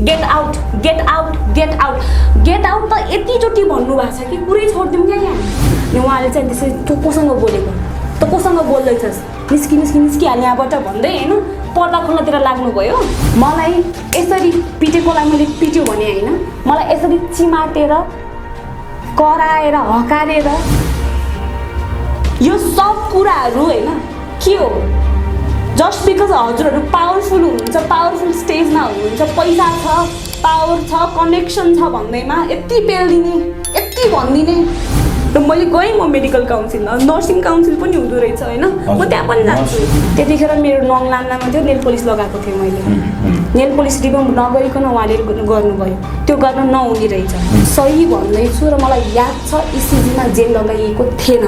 Get out get out get out get out त यतिचोटि भन्नुभएको छ कि पुरै छोडिदिउँ क्या यहाँ उहाँले चाहिँ त्यसरी तँ कोसँग बोलेको तँ कोसँग बोल्दैछस् निस्किहाल्ने यहाँबाट भन्दै होइन पर्दा खोल्नतिर लाग्नुभयो मलाई यसरी पिटेकोलाई मैले पिट्यो भने होइन मलाई यसरी चिमाटेर कराएर हकारेर यो सब कुराहरू होइन के हो जस्ट बिकज हजुरहरू पावरफुल हुनुहुन्छ पावरफुल स्टेजमा हुनुहुन्छ पैसा छ पावर छ कनेक्सन छ भन्दैमा यति पेलिदिने यति भनिदिने र मैले गएँ म मेडिकल काउन्सिल नर्सिङ काउन्सिल पनि हुँदो रहेछ होइन म त्यहाँ पनि जान्छु त्यतिखेर मेरो नङलानमा थियो नेल पोलिस लगाएको थिएँ मैले नेल पोलिस रिमुभ नगरिकन उहाँले गर्नुभयो त्यो गर्न नहुने रहेछ सही भन्दैछु र मलाई याद छ इसिजीमा जेल लगाइएको थिएन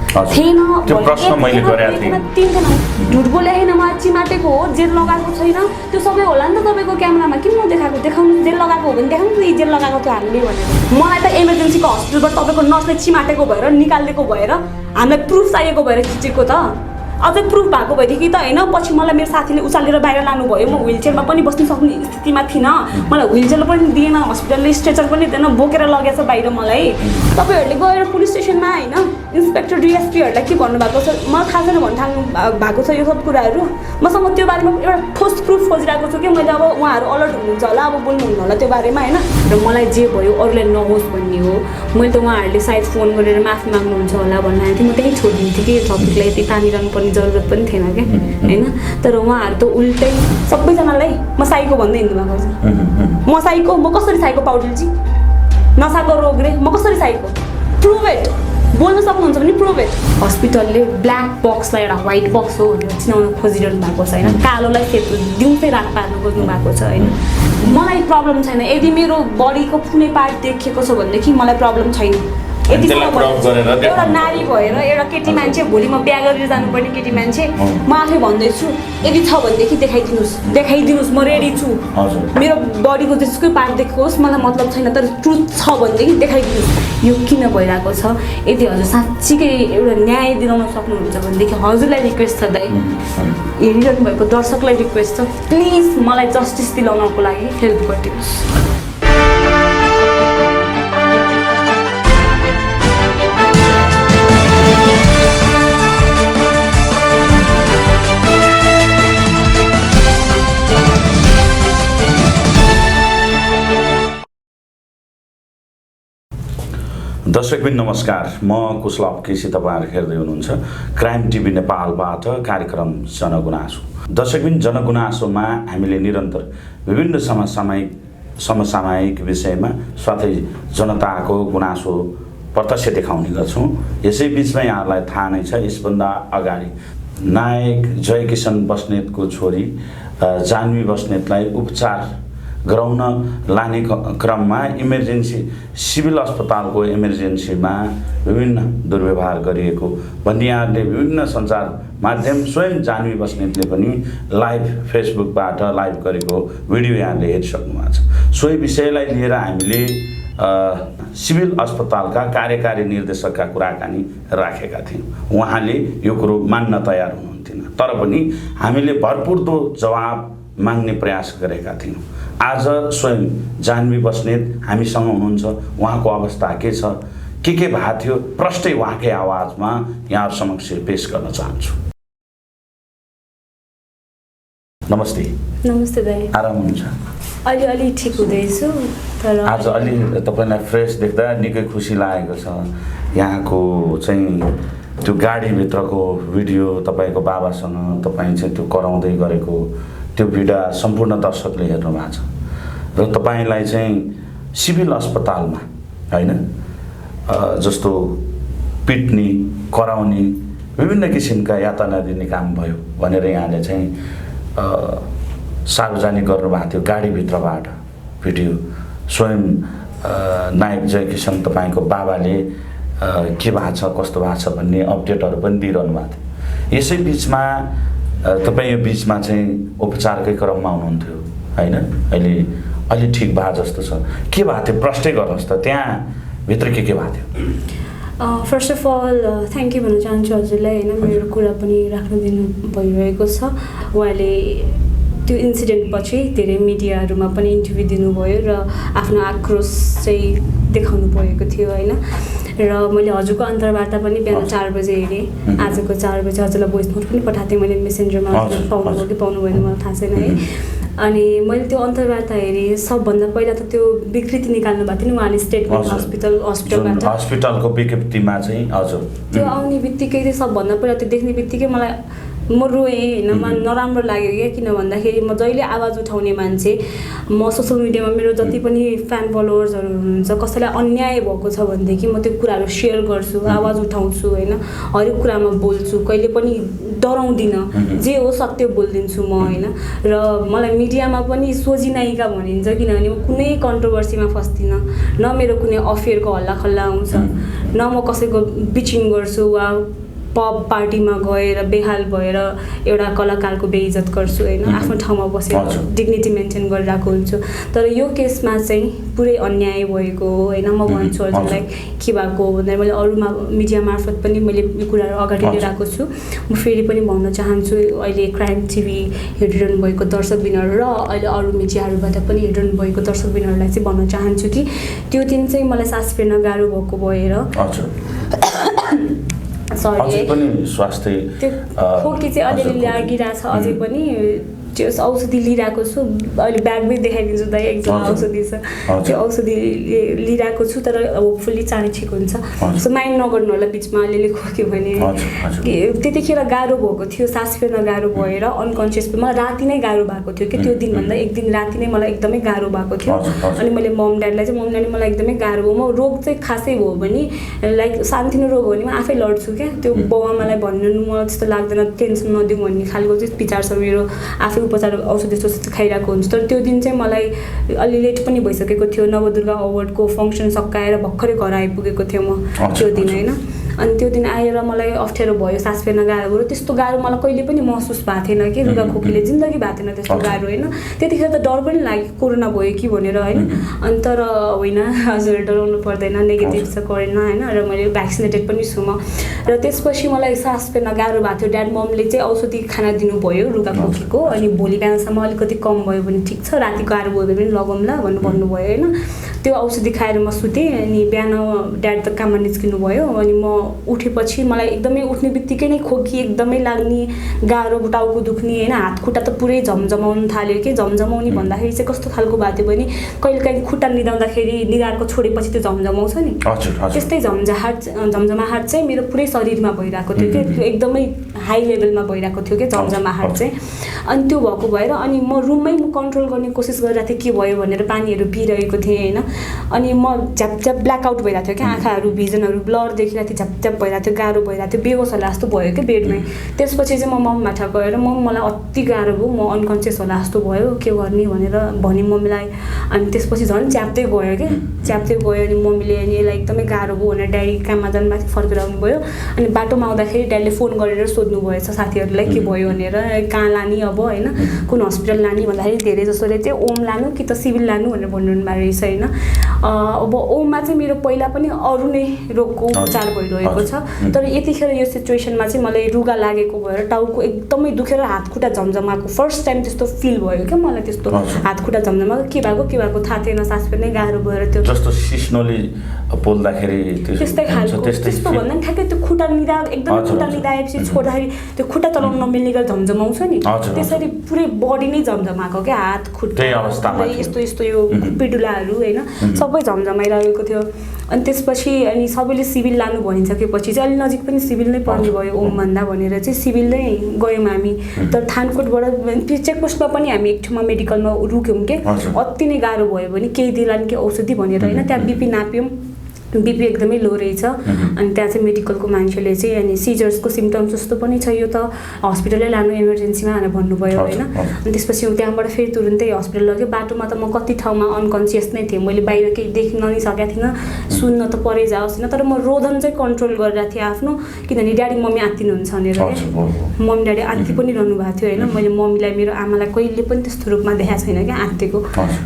त्यो प्रश्न मैले गरेको थिएँ झुट बोले होइन म चिमाटेको हो जेल लगाएको छैन त्यो सबै होला नि त तपाईँको क्यामेरामा किन नदेखाएको देखाउनु जेल लगाएको हो भने देखाउनु न जेल लगाएको थियो हामीले भनेर मलाई त इमर्जेन्सीको हस्पिटलबाट तपाईँको नर्सले चिमाटेको भएर निकालिदिएको भएर हामीलाई प्रुफ चाहिएको भएर खिचेको त अझै प्रुफ भएको भएदेखि त होइन पछि मलाई मेरो साथीले उचालेर बाहिर लानुभयो म व्हिलचेयरमा पनि बस्नु सक्ने स्थितिमा थिइनँ मलाई व्हिलचेयर पनि दिएन हस्पिटलले स्ट्रेचर पनि दिएन बोकेर लगेछ बाहिर मलाई तपाईँहरूले गएर पुलिस स्टेसनमा होइन इन्सपेक्टर डिएसपीहरूलाई के भन्नुभएको छ मलाई थाहा छैन भन्नु थाल्नु भएको छ यो सब कुराहरू मसँग त्यो बारेमा एउटा ठोस प्रुफ खोजिरहेको छु कि मैले अब उहाँहरू अलर्ट हुनुहुन्छ होला अब बोल्नुहुन्न होला त्यो बारेमा होइन र मलाई जे भयो अरूलाई नहोस् भन्ने हो मैले त उहाँहरूले सायद फोन गरेर माफी माग्नुहुन्छ होला भन्नु आएको थिएँ म त्यही छोडिदिन्थेँ कि टपिकलाई यति तानिरहनु पर्ने जरुरत पनि थिएन क्या होइन तर उहाँहरू त उल्टै सबैजनालाई म साइको भन्दै हिँड्नु भएको छ म साइको म कसरी साइको पाउडरजी नसाको रोग रे म कसरी साइको प्रुभ इट बोल्न सक्नुहुन्छ भने प्रुभ इट हस्पिटलले ब्ल्याक बक्सलाई एउटा व्हाइट बक्स हो भनेर चिनाउन खोजिरहनु भएको छ होइन कालोलाई सेतो दिउँसै रात पार्नु खोज्नु भएको छ होइन मलाई प्रब्लम छैन यदि मेरो बडीको कुनै पार्ट देखिएको छ भनेदेखि मलाई प्रब्लम छैन एउटा नारी भएर एउटा केटी मान्छे भोलि म बिहा गरेर जानुपर्ने केटी मान्छे म आफै भन्दैछु यदि छ भनेदेखि देखाइदिनुहोस् म रेडी छु मेरो बडीको त्यसकै पार्ट देखोस् मलाई मतलब छैन तर ट्रुथ छ भनेदेखि देखाइदिनुहोस् यो किन भइरहेको छ यदि हजुर साँच्चीकै एउटा न्याय दिलाउन सक्नुहुन्छ भनेदेखि हजुरलाई रिक्वेस्ट छ दाइ हेरिरहनु भएको दर्शकलाई रिक्वेस्ट छ प्लिज मलाई जस्टिस दिलाउनको लागि हेल्प गरिदिनुहोस् दर्शकबिन नमस्कार म कुशलभ केसी तपाईहरु हेर्दै हुनुहुन्छ क्राइम टिभी नेपालबाट कार्यक्रम जनगुनासो दर्शकबिन जनगुनासोमा हामीले निरन्तर विभिन्न समसामयिक विषयमा साथै जनताको गुनासो प्रत्यक्ष देखाउने गर्छौं यसै बीचमा यहाँलाई थाहा नै छ यसभन्दा अगाडि नायक जयकिशन बस्नेतको छोरी जान्वी बस्नेतलाई उपचार गराउन लाने क्रममा इमर्जेन्सी सिभिल अस्पतालको इमर्जेन्सीमा विभिन्न दुर्व्यवहार गरिएको भन्नेहरूले विभिन्न सञ्चार माध्यम स्वयं जान्वी बस्नेतले पनि लाइभ फेसबुकबाट लाइभ गरेको भिडियो यहाँले हेरिसक्नु भएको छ सोही विषयलाई लिएर हामीले सिभिल अस्पतालका कार्यकारी निर्देशकका कुराकानी राखेका थियौं उहाँले यो कुरो मान्न तयार हुनुहुन्थेन तर पनि हामीले भरपूर जवाब माग्ने प्रयास गरेका थियौं आज स्वयं जान्वी बस्नेत हामीसँग हुनुहुन्छ उहाँको अवस्था के छ के भएको थियो प्रष्टै उहाँकै आवाजमा यहाँ समक्ष पेश गर्न चाहन्छु नमस्ते नमस्ते दाइ आराम हुनुहुन्छ अलि ठीक हुँदैछु तर आज अलि तपाईलाई फ्रेश देख्दा निकै खुसी लागेको छ यहाँको चाहिँ त्यो गाडी भित्रको भिडियो तपाईको बाबासँग तपाई चाहिँ त्यो कराउँदै गरेको त्यो भिडियो सम्पूर्ण दर्शकले हेर्नु भएको छ र तपाईलाई चाहिँ सिभिल अस्पतालमा हैन जस्तो पिट्ने कराउने विभिन्न किसिमका यातना दिने काम भयो भनेर यहाँले चाहिँ सार्वजनिक गर्नु भएको थियो गाडी भित्रबाट भिडियो स्वयं नायक जयकिशन तपाईको बाबाले के भएको छ कस्तो भएको छ भन्ने अपडेटहरु पनि दिइरहनु भएको थियो यसै बीचमा तपाई यो बीचमा चाहिँ उपचारकै क्रममा हुनुहुन्थ्यो हैन अहिले ठीक भए जस्तो छ के भएको थियो प्रष्टै गर्नुस् त त्यहाँ भित्र के भएको थियो first of all thank you भन्न चाहन्छु हजुरलाई हैन मेरो कुरा पनि राख्न दिनु भइरहेको छ उहाँले त्यो इन्सिडेन्ट पछि धेरै मिडियाहरूमा पनि इन्टरभ्यू दिनुभयो र आफ्नो आक्रोश चाहिँ देखाउनु भएको थियो होइन। र मैले हजुरको अन्तर्वार्ता पनि बिहान 4 बजे हेरेँ, आजको 4 बजे हजुरलाई भोइस नोट पनि पठाएको थिएँ मैले मेसेन्जरमा, पाउनुभयो कि पाउनु भएन मलाई थाहा छैन है। अनि मैले त्यो अन्तर्वार्ता हेरेँ, सबभन्दा पहिला त त्यो विकृति निकाल्नु भएको थियो नि उहाँले स्टेटमेन्ट हस्पिटलबाट, हस्पिटलको विज्ञप्तिमा चाहिँ हजुर त्यो आउने बित्तिकै चाहिँ सबभन्दा पहिला त्यो देख्ने बित्तिकै मलाई म रोएँ होइन, मलाई नराम्रो लाग्यो क्या। किन भन्दाखेरि म जहिले आवाज उठाउने मान्छे, म सोसियल मिडियामा मेरो जति पनि फ्यान फलोवर्सहरू हुनुहुन्छ कसैलाई अन्याय भएको छ भनेदेखि म त्यो कुराहरू सेयर गर्छु, आवाज उठाउँछु होइन, हरेक कुरामा बोल्छु, कहिले पनि डराउँदिनँ, जे हो सत्य बोलिदिन्छु म होइन। र मलाई मिडियामा पनि सोझी नायिका भनिन्छ किनभने म कुनै कन्ट्रोभर्सीमा फस्दिनँ, न मेरो कुनै अफेयरको हल्लाखल्ला आउँछ, न म कसैको बिचिङ गर्छु वा पब पार्टीमा गएर बेहाल भएर एउटा कलाकारको बेइज्जत गर्छु होइन, आफ्नो ठाउँमा बसेर डिग्निटी मेन्टेन गरिरहेको हुन्छु। तर यो केसमा चाहिँ पुरै अन्याय भएको हो होइन। म भन्छु हजुरलाई के भएको हो भन्दा मैले अरूमा मिडिया मार्फत पनि मैले यो कुराहरू अगाडि लिइरहेको छु। म फेरि पनि भन्न चाहन्छु अहिले क्राइम टिभी हेरिरहनु भएको दर्शकबिनहरू र अहिले अरू मिडियाहरूबाट पनि हेरिरहनु भएको दर्शकबिनहरूलाई चाहिँ भन्न चाहन्छु कि त्यो दिन चाहिँ मलाई सास फेर्न गाह्रो भएको भएर अझै पनि स्वास्थ्य त्यो खोकी चाहिँ अलिअलि लागिरहेछ अझै पनि, त्यो औषधि लिइरहेको छु। अहिले ब्यागमै देखाइदिन्छु दाइ, एकदम औषधि छ, त्यो औषधि लिइरहेको छु। तर होपफुल्ली चाँडै ठिक हुन्छ। सो माइन्ड नगर्नु होला बिचमा अलिअलि खोक्यो भने। त्यतिखेर गाह्रो भएको थियो, सास फेर्न गाह्रो भएर अनकन्सियस, मलाई राति नै गाह्रो भएको थियो कि त्यो दिनभन्दा एक दिन राति नै मलाई एकदमै गाह्रो भएको थियो। अनि मैले मम ड्याडीलाई चाहिँ मम ड्याडी मलाई एकदमै गाह्रो भयो, म रोग चाहिँ खासै भयो भने लाइक सानोतिनो रोग हो भने म आफै लड्छु क्या। त्यो बाउआमालाई भन्नु मलाई त्यस्तो लाग्दैन, टेन्सन नदिउँ भन्ने खालको चाहिँ विचार छ मेरो, आफै उपचार औषधि जस्तो खाइरहेको हुन्छ। तर त्यो दिन चाहिँ मलाई अलि लेट पनि भइसकेको थियो, नवदुर्गा अवार्डको फङ्सन सकाएर भर्खरै घर आइपुगेको थियो म त्यो दिन होइन। अनि त्यो दिन आएर मलाई अप्ठ्यारो भयो, सास फेर्न गाह्रो भयो। त्यस्तो गाह्रो मलाई कहिले पनि महसुस भएको थिएन कि रुगाखोकीले जिन्दगी भएको थिएन त्यस्तो गाह्रो होइन। त्यतिखेर त डर पनि लाग्यो कोरोना भयो कि भनेर होइन। अनि तर होइन हजुर डराउनु पर्दैन, नेगेटिभ छ कोरोना होइन, र मैले भ्याक्सिनेटेड पनि छु म। र त्यसपछि मलाई सास फेर्न गाह्रो भएको थियो, ड्याड ममले चाहिँ औषधि खाना दिनुभयो रुगाखोकीको। अनि भोलि बिहानसम्म अलिकति कम भयो भने ठिक छ, राति गाह्रो भयो भने लगाउँला भन्नुभयो होइन। त्यो औषधि खाएर म सुतेँ। अनि बिहान ड्याड त काममा निस्किनु भयो। अनि म उठेपछि मलाई एकदमै उठ्ने बित्तिकै नै खोकी एकदमै लाग्ने, गाह्रो टाउको दुख्ने होइन, हात खुट्टा त पुरै झमझमाउनु थाल्यो कि। झमझमाउने भन्दाखेरि चाहिँ कस्तो खालको भएको थियो भने कहिलेकाहीँ खुट्टा निदाउँदाखेरि निदाएको छोडेपछि त्यो झमझमाउँछ नि, त्यस्तै झमझमाहट चाहिँ मेरो पुरै शरीरमा भइरहेको थियो कि, त्यो एकदमै हाई लेभलमा भइरहेको थियो कि झमझमाहट चाहिँ। अनि त्यो भएको भएर अनि म रुममै कन्ट्रोल गर्ने कोसिस गरिरहेको थिएँ के भयो भनेर, पानीहरू पिइरहेको थिएँ होइन। अनि म झ्यापझ्याप ब्ल्याकआउट भइरहेको थियो क्या, आँखाहरू भिजनहरू ब्लर देखिरहेको थियो, झ्यापझ्याप भइरहेको थियो, गाह्रो भइरहेको थियो, बेहोस होला जस्तो भयो क्या बेडमै। त्यसपछि चाहिँ म मम्मीमाठा गएर मलाई अति गाह्रो भयो, म अनकन्सियस होला जस्तो भयो, के गर्ने भनेर भने मम्मीलाई। अनि त्यसपछि झन् च्याप्दै गयो क्या, च्याप्दै गयो। अनि मम्मीले अनि यसलाई एकदमै गाह्रो भयो भनेर ड्याडी काममा जानुभएको थियो, फर्केर आउनुभयो। अनि बाटोमा आउँदाखेरि ड्याडीले फोन गरेर सोध्नु भएछ साथीहरूलाई के भयो भनेर, कहाँ लाने अब होइन, कुन हस्पिटल लाने भन्दाखेरि धेरै जसोले चाहिँ ओम लानु कि त सिभिल लानु भनेर भन्नुभएको रहेछ होइन। अब ओममा चाहिँ मेरो पहिला पनि अरू नै रोगको उपचार भइरहेको छ। तर यतिखेर यो सिचुएसनमा चाहिँ मलाई रुगा लागेको भएर टाउको एकदमै दुखेर हात खुट्टा झमझमाएको फर्स्ट टाइम त्यस्तो फिल भयो क्या मलाई। त्यस्तो हात खुट्टा झमझमाएको के भएको थाहा थिएन, सास फेर्नै गाह्रो भएर त्यो जस्तो सिस्नोले बोल्दाखेरि त्यस्तै खालको, त्यस्तो भन्दा पनि ठ्याक्कै त्यो खुट्टा निदा एकदमै खुट्टा निदाएपछि छोड्दाखेरि त्यो खुट्टा चलाउन नमिल्ने गरी झमझमाउँछ नि, त्यसरी पुरै बडी नै झमझमाएको क्या, हात खुट्टा यस्तो यो पिडुलाहरू होइन सबै झमझमाइरहेको थियो। अनि त्यसपछि अनि सबैले सिभिल लानु भनिसकेपछि चाहिँ अलि नजिक पनि सिभिल नै पर्ने भयो ओमभन्दा भनेर चाहिँ सिभिल नै गयौँ हामी। तर थानकोटबाट चेकपोस्टमा पनि हामी एक ठाउँमा मेडिकलमा रुक्यौँ के, अति नै गाह्रो भयो भने केही दिलान् के औषधि भनेर होइन। त्यहाँ बिपी नाप्यौँ, बिपी एकदमै लो रहेछ। अनि त्यहाँ चाहिँ मेडिकलको मान्छेले चाहिँ अनि सिजर्सको सिम्टम्स जस्तो पनि छ, यो त हस्पिटलै लानु इमर्जेन्सीमा भनेर भन्नुभयो होइन। अनि त्यसपछि त्यहाँबाट फेरि तुरुन्तै हस्पिटल लग्यो। बाटोमा त म कति ठाउँमा अनकन्सियस नै थिएँ, मैले बाहिर केही देख्न नै सकेको थिइनँ, सुन्न त परै जाओस् होइन। तर म रोदन चाहिँ कन्ट्रोल गरिरहेको थिएँ आफ्नो, किनभने ड्याडी मम्मी आत्तिनुहुन्छ भनेर क्या, मम्मी ड्याडी आत्ति पनि रहनु भएको थियो होइन। मैले मम्मीलाई मेरो आमालाई कहिले पनि त्यस्तो रूपमा देखाएको छैन क्या आत्तिको।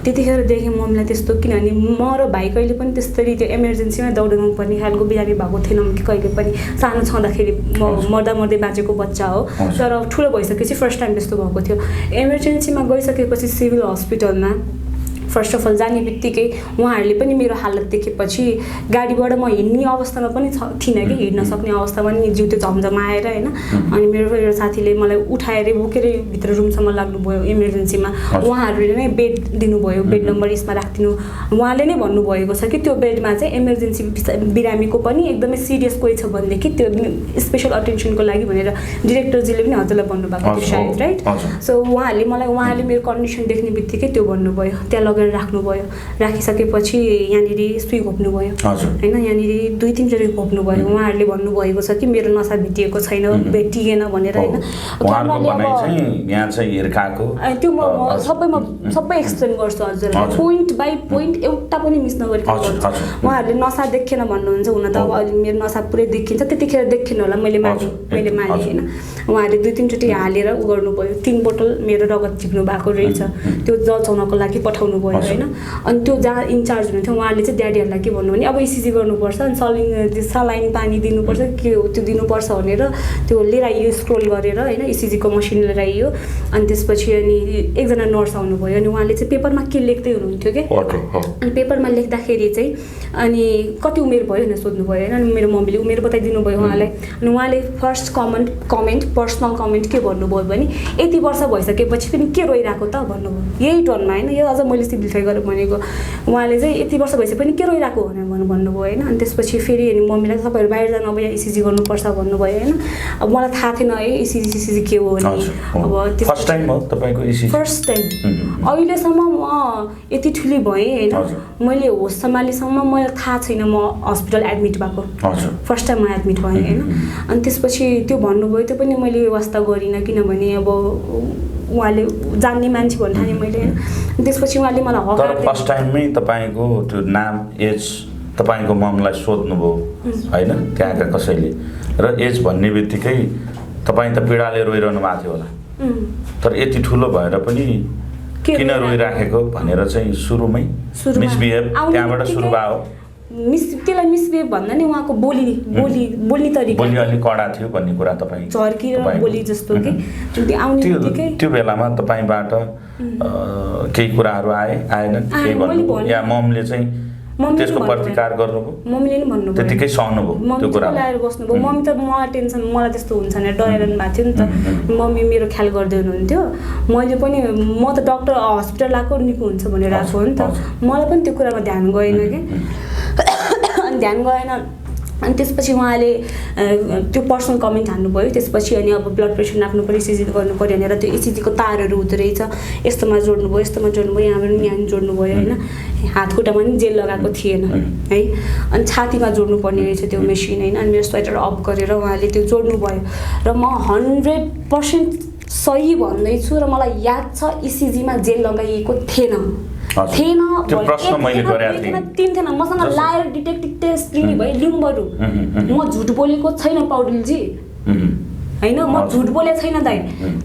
त्यतिखेर देखेँ मम्मीलाई त्यस्तो, किनभने म र भाइ कहिले पनि त्यस्तरी त्यो इमर्जेन्सी इमर्जेन्सीमा दौडिनु पर्ने खालको बिरामी भएको थिएन कि कहिले पनि सानो छँदाखेरि मर्दा मर्दै बाँचेको बच्चा हो तर ठुलो भइसकेपछि फर्स्ट टाइम त्यस्तो भएको थियो इमर्जेन्सीमा गइसकेपछि सिभिल हस्पिटलमा फर्स्ट अफ अल जाने बित्तिकै उहाँहरूले पनि मेरो हालत देखेपछि गाडीबाट म हिँड्ने अवस्थामा पनि थिइनँ कि हिँड्न सक्ने अवस्थामा नि जिउ त्यो झमझमाएर होइन अनि मेरो एउटा साथीले मलाई उठाएर बोकेर भित्र रुमसम्म लाग्नुभयो इमर्जेन्सीमा उहाँहरूले नै बेड दिनुभयो बेड नम्बर यसमा राखिदिनु उहाँले नै भन्नुभएको छ कि त्यो बेडमा चाहिँ इमर्जेन्सी बिरामीको पनि एकदमै सिरियस कोही छ भनेदेखि त्यो स्पेसल अटेन्सनको लागि भनेर डिरेक्टरजीले पनि हजुरलाई भन्नुभएको थियो सायद राइट सो उहाँले मेरो कन्डिसन देख्ने बित्तिकै त्यो भन्नुभयो त्यहाँ लगेर राख्नुभयो राखिसकेपछि यहाँनिर सुई घोप्नुभयो होइन यहाँनिर 2-3 चोटि घोप्नुभयो उहाँहरूले भन्नुभएको छ कि मेरो नसा भेटिएको छैन भेटिएन भनेर होइन त्यो म सबै एक्सप्लेन गर्छु हजुरलाई पोइन्ट बाई पोइन्ट एउटा पनि मिस नगरिकन गर्छु उहाँहरूले नसा देखेन भन्नुहुन्छ हुन त अब अहिले मेरो नसा पुरै देखिन्छ त्यतिखेर देखेन होला मैले माने होइन उहाँहरूले 2-3 चोटि हालेर उ गर्नुभयो 3 बोतल मेरो रगत झिक्नु भएको रहेछ त्यो जचाउनको लागि पठाउनु भयो होइन अनि त्यो जहाँ इन्चार्ज हुनुहुन्थ्यो उहाँले चाहिँ ड्याडीहरूलाई के भन्नु भने अब इसिजी गर्नुपर्छ अनि सलाइन पानी दिनुपर्छ के हो त्यो दिनुपर्छ भनेर त्यो लिएर आइयो स्क्रोल गरेर होइन इसिजीको मसिन लिएर आइयो अनि त्यसपछि अनि एकजना नर्स आउनुभयो अनि उहाँले चाहिँ पेपरमा के लेख्दै हुनुहुन्थ्यो कि अनि पेपरमा लेख्दाखेरि चाहिँ अनि कति उमेर भयो भनेर सोध्नुभयो होइन अनि मेरो मम्मीले उमेर बताइदिनु भयो उहाँलाई अनि उहाँले फर्स्ट कमेन्ट पर्सनल कमेन्ट के भन्नुभयो भने यति वर्ष भइसकेपछि पनि के रोइरहेको त भन्नुभयो यही टर्नमा होइन यो अझ मैले सिम्प्लिफाई गरेर भनेको उहाँले चाहिँ यति वर्ष भइसक्यो पनि के रोइरहेको भनेर भन्नुभयो होइन अनि त्यसपछि फेरि अनि मम्मीलाई तपाईँहरू बाहिर जानु अब यहाँ इसिजी गर्नुपर्छ भन्नुभयो होइन अब मलाई थाहा थिएन है इसिजी के हो भने अब फर्स्ट टाइम हो तपाईँको इसिजी फर्स्ट टाइम अहिलेसम्म म यति ठुली भएँ होइन मैले होस सम्हालेसम्म मलाई थाहा छैन म हस्पिटल एडमिट भएको फर्स्ट टाइम म एडमिट भएँ होइन अनि त्यसपछि त्यो भन्नुभयो त्यो पनि मैले वास्ता गरिनँ किनभने अब उहाँले जान्ने मान्छे भन्नु थालेँ मैले होइन त्यसपछि उहाँले मलाई हकार फर्स्ट टाइममै तपाईँको त्यो नाम एज तपाईँको ममलाई सोध्नुभयो होइन त्यहाँका कसैले र एज भन्ने बित्तिकै तपाईँ त पीडाले रोइरहनु भएको थियो होला तर यति ठुलो भएर पनि किन रोइराखेको भनेर चाहिँ सुरुमै मिसबिहेभ त्यहाँबाट सुरु भयो त्यसलाई मिसबिहेभ भन्दा नि उहाँको बोल्ने तरिका अलिक कडा थियो भन्ने कुरा तपाईँ झर्किएर बोली जस्तो कि आउने बित्तिकै त्यो बेलामा तपाईँबाट केही कुराहरू आएनन् केही भन्नु या ममले चाहिँ त्यसको प्रतिकार गर्नुभयो मम्मीले नि भन्नुभयो त्यतिकै सहनुभयो त्यो कुरा ल्याएर बस्नुभयो मम्मी त मलाई टेन्सन मलाई त्यस्तो हुन्छ भने डराइरहनु भएको थियो नि त मम्मी मेरो ख्याल गर्दै हुनुहुन्थ्यो मैले पनि म त डक्टर हस्पिटल आएको निको हुन्छ भनेर आएको हो नि त मलाई पनि त्यो कुरामा ध्यान गएन कि अनि ध्यान गएन अनि त्यसपछि उहाँले त्यो पर्सनल कमेन्ट हान्नुभयो त्यसपछि अनि अब ब्लड प्रेसर नाप्नु पऱ्यो इसिजी गर्नु पऱ्यो भनेर त्यो इसिजीको तारहरू हुँदो रहेछ यस्तोमा जोड्नुभयो यहाँबाट पनि यहाँ जोड्नुभयो होइन हात खुट्टामा पनि जेल लगाएको थिएन है अनि छातीमा जोड्नु पर्ने रहेछ त्यो मेसिन होइन अनि मेरो स्वेटर अफ गरेर उहाँले त्यो जोड्नुभयो र म 100% सही भन्दैछु र मलाई याद छ इसिजीमा जेल लगाइएको थिएन त्यो प्रश्न मैले गरेको थिएन मसँग लायर डिटेक्टिभ टेस्ट लिने भयो लिउँ बरु म झुट बोलेको छैन पौडेलजी होइन म झुट बोलेको छैन दाइ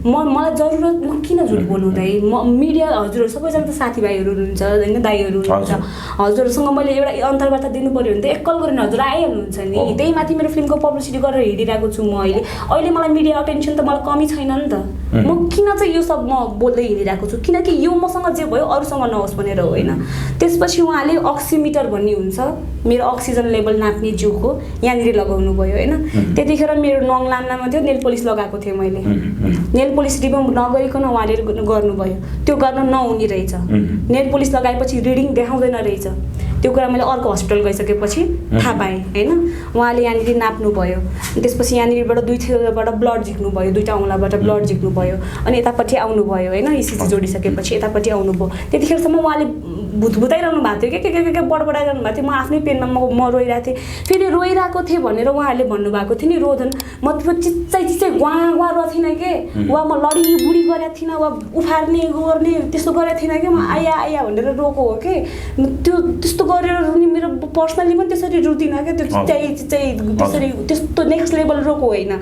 मलाई जरुरत म किन झुट बोल्नु दाइ म मिडिया हजुरहरू सबैजना त साथीभाइहरू हुनुहुन्छ होइन दाइहरू हुनुहुन्छ हजुरहरूसँग मैले एउटा अन्तर्वार्ता दिनु पऱ्यो भने त एकल गरेर हजुर आइहाल्नुहुन्छ नि त्यही माथि मेरो फिल्मको पब्लिसिटी गरेर हिँडिरहेको छु म अहिले मलाई मिडिया अटेन्सन त मलाई कमी छैन नि त म किन चाहिँ यो सब म बोल्दै हिँडिरहेको छु किनकि यो मसँग जे भयो अरूसँग नहोस् भनेर होइन त्यसपछि उहाँले अक्सिमिटर भन्ने हुन्छ मेरो अक्सिजन लेभल नाप्ने जिउको यहाँनिर लगाउनु भयो होइन त्यतिखेर मेरो नङ लाम्नामा थियो नेल पोलिस लगाएको थिएँ मैले नेल पोलिस रिमुभ नगरिकन उहाँले गर्नुभयो त्यो गर्न नहुने रहेछ नेल पोलिस लगाएपछि रिडिङ देखाउँदैन रहेछ त्यो कुरा मैले अर्को हस्पिटल गइसकेपछि थाहा पाएँ होइन उहाँले यहाँनिर नाप्नु भयो त्यसपछि यहाँनिरबाट दुईबाट ब्लड झिक्नु भयो दुईवटा औँलाबाट ब्लड झिक्नु भयो अनि यतापट्टि आउनुभयो होइन इसिजी जोडिसकेपछि यतापट्टि आउनुभयो त्यतिखेरसम्म उहाँले भुतभुताइरहनु भएको थियो के बडबडाइरहनु भएको थियो म आफ्नै पेनमा म रोइरहेको थिएँ फेरि रोइरहेको थिएँ भनेर उहाँहरूले भन्नुभएको थियो नि रोदन म त्यो चिच्चाइ गुवा थिइनँ के वा म लडी बुढी गरेको थिइनँ वा उफार्ने गर्ने त्यस्तो गरेको थिइनँ कि म आया भनेर रोको हो कि त्यो त्यस्तो गरेर रुने मेरो पर्सनली पनि त्यसरी रुदिनँ क्या त्यो चिच्चाइ त्यसरी त्यस्तो नेक्स्ट लेभल रोको होइन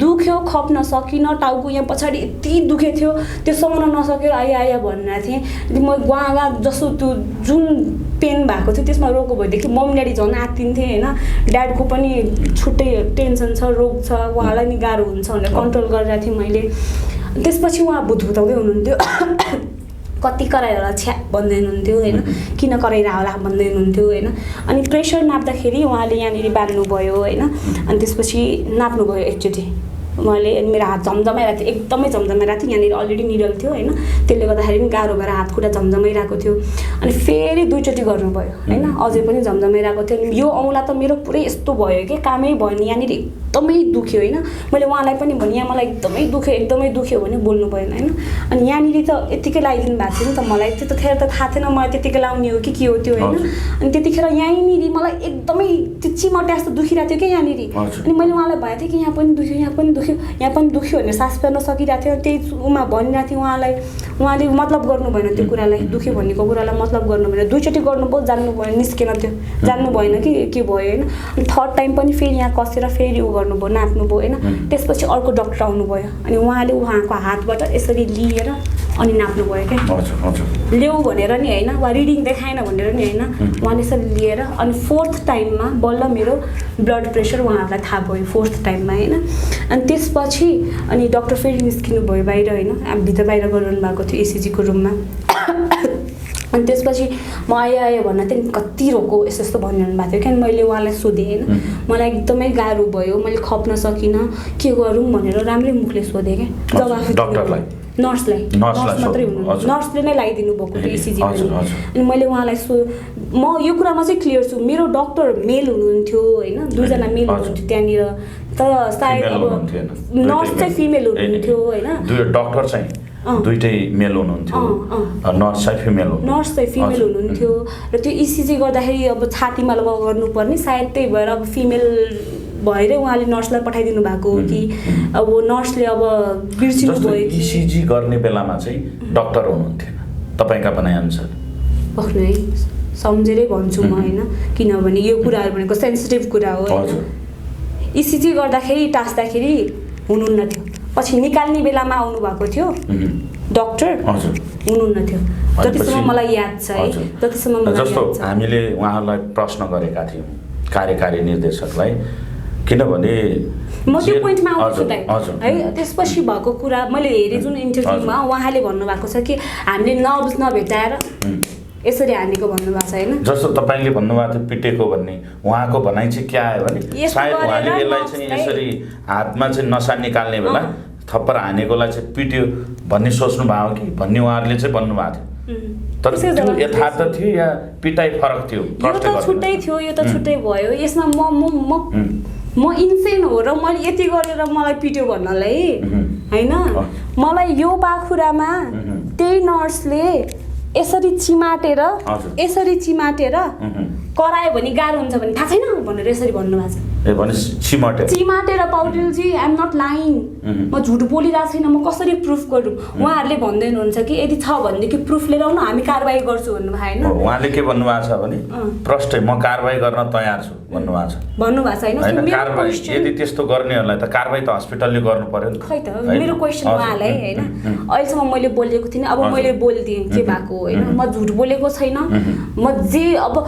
दुख्यो खप्न सकिनँ टाउको यहाँ पछाडि यति दुखेको थियो त्यो सहन नसकेर आया भनेर थिएँ म गुवा जस्तो त्यो जुन पेन भएको थियो त्यसमा रोगको भएदेखि मम्मी ड्याडी झन् आत्तिन्थे होइन ड्याडको पनि छुट्टै टेन्सन छ रोग छ उहाँलाई नि गाह्रो हुन्छ भनेर कन्ट्रोल गरिरहेको थिएँ मैले त्यसपछि उहाँ भुतभुताउँदै हुनुहुन्थ्यो कति कराएर होला छ्या भन्दै हुनुहुन्थ्यो होइन किन कराइरह होला भन्दै हुनुहुन्थ्यो होइन अनि प्रेसर नाप्दाखेरि उहाँले यहाँनिर बाल्नुभयो होइन अनि त्यसपछि नाप्नुभयो एकचोटि उहाँले मेरो हात झमझमाइरहेको थियो एकदमै झमझमाइरहेको थियो यहाँनिर अलरेडी निडल थियो होइन त्यसले गर्दाखेरि पनि गाह्रो भएर हात खुट्टा झमझमाइरहेको थियो अनि फेरि दुईचोटि गर्नुभयो होइन अझै पनि झमझमाइरहेको थियो अनि यो औँला त मेरो पुरै यस्तो भयो कि कामै भएन यहाँनिर एकदमै दुख्यो होइन मैले उहाँलाई पनि भने यहाँ मलाई एकदमै दुख्यो भने बोल्नु भएन होइन अनि यहाँनिर त यत्तिकै लगाइदिनु भएको थियो नि त मलाई त्यतिखेर त थाहा थिएन मलाई त्यतिकै लाउने हो कि के हो त्यो होइन अनि त्यतिखेर यहीँनिर मलाई एकदमै त्यो चिमटे जस्तो दुखिरहेको थियो क्या यहाँनिर अनि मैले उहाँलाई भनेको थिएँ कि यहाँ पनि दुख्यो भनेर सास फेर्न सकिरहेको थियो त्यही उमा भनिरहेको थिएँ उहाँले मतलब गर्नु भएन त्यो कुरालाई दुख्यो भनेको कुरालाई मतलब गर्नु भएन दुईचोटि गर्नुभयो जान्नु भएन निस्केन त्यो जान्नु भएन कि के भयो होइन अनि थर्ड टाइम पनि फेरि यहाँ कसेर फेरि गर्नुभयो नाप्नुभयो होइन त्यसपछि अर्को डक्टर आउनुभयो अनि उहाँले उहाँको हातबाट यसरी लिएर अनि नाप्नुभयो क्या ल्याऊ भनेर नि होइन वा रिडिङ देखाएन भनेर नि होइन उहाँले यसरी लिएर अनि फोर्थ टाइममा बल्ल मेरो ब्लड प्रेसर उहाँहरूलाई थाहा भयो फोर्थ टाइममा होइन अनि त्यसपछि अनि डक्टर फेरि निस्किनु भयो बाहिर होइन भित्र बाहिर गरिरहनु भएको थियो एसिजीको रुममा अनि त्यसपछि म आयो भन्न थिएँ कति रोगको यस्तो यस्तो भनिरहनु भएको थियो क्या मैले उहाँलाई सोधेँ होइन मलाई एकदमै गाह्रो भयो मैले खप्न सकिनँ के गरौँ भनेर राम्रै मुखले सोधेँ क्या जवाफ नर्सलाई नर्स मात्रै हुनु नर्सले नै लगाइदिनु भएको थियो इसिजी अनि मैले उहाँलाई म यो कुरामा चाहिँ क्लियर छु मेरो डक्टर मेल हुनुहुन्थ्यो होइन दुईजना मेल हुनुहुन्थ्यो त्यहाँनिर तर सायद अब नर्स चाहिँ फिमेल हुनुहुन्थ्यो होइन डक्टर चाहिँ दुईटै मेल हुनुहुन्थ्यो नर्स चाहिँ फिमेल हुनुहुन्थ्यो र त्यो इसिजी गर्दाखेरि अब छातीमा गर्नुपर्ने सायद त्यही भएर अब फिमेल भएरै उहाँले नर्सलाई पठाइदिनु भएको हो कि अब नर्सले अब बिर्सिनु भयो कि इसिजी गर्ने बेलामा चाहिँ डक्टर हुनुहुन्थेन तपाईँका भनाइअनुसार पक्नै सम्झेरै भन्छु म होइन किनभने यो कुराहरू भनेको सेन्सिटिभ कुरा हो इसिजी गर्दाखेरि टाँस्दाखेरि हुनुहुन्न थियो पछि निकाल्ने बेलामा आउनु भएको थियो डक्टर हुनुहुन्न थियो जतिसम्म मलाई याद छ है जतिसम्म मलाई जस्तो हामीले उहाँलाई प्रश्न गरेका थियौँ कार्यकारी निर्देशकलाई किनभने म त्यो पोइन्टमा आउँछु है त्यसपछि भएको कुरा मैले हेरेँ जुन इन्टरभ्यूमा उहाँले भन्नुभएको छ कि हामीले नर्भ्स नभेटाएर यसरी हानेको भन्नुभएको छ होइन जस्तो तपाईँले भन्नुभएको थियो पिटेको भन्ने उहाँको भनाइ चाहिँ के आयो भने सायद उहाँले यसलाई चाहिँ यसरी हातमा चाहिँ नसा निकाल्ने बेला थप्पर हानेकोलाई चाहिँ पिट्यो भन्ने सोच्नु भएको कि भन्ने उहाँहरूले चाहिँ भन्नुभएको थियो तर त्यो यथार्थ थियो या पिटाइ फरक थियो यो त छुट्टै थियो यो त छुट्टै भयो यसमा म इन्सेन हो र मैले यति गरेर मलाई पिट्यो भन्नलाई होइन मलाई यो बाखुरामा त्यही नर्सले यसरी चिमाटेर करायो भने गाह्रो हुन्छ भने थाहा छैन भनेर यसरी भन्नुभएको छ चिमाटेर पौडेलजी आइ एम नट लाइङ म झुट बोलिरहेको छैन म कसरी प्रुफ गरौँ उहाँहरूले भन्दै हुनुहुन्छ कि यदि छ भनेदेखि प्रुफ लिएर आउनु हामी कारबाही गर्छु भन्नुभयो होइन उहाँले के भन्नुभएको छ भने प्रष्टै म कारबाही गर्न तयार छु भन्नुभएको छ होइन यदि त्यस्तो गर्नेहरूलाई त कारबाही त हस्पिटलले गर्नु पर्यो नि खै त मेरो क्वेसन उहाँलाई होइन अहिलेसम्म मैले बोलेको थिइनँ अब मैले बोलिदिएँ के भएको होइन म झुट बोलेको छैन म जे अब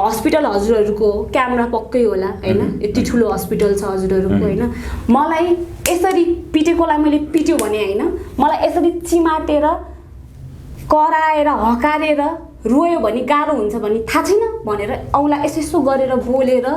हस्पिटल हजुरहरूको क्यामेरा पक्कै होला होइन यति ठुलो हस्पिटल छ हजुरहरूको होइन मलाई यसरी पिटेकोलाई मैले पिट्यो भने होइन मलाई यसरी चिमाटेर कराएर हकारेर रोयो भने गाह्रो हुन्छ भने थाहा छैन भनेर औँला यसो गरेर बोलेर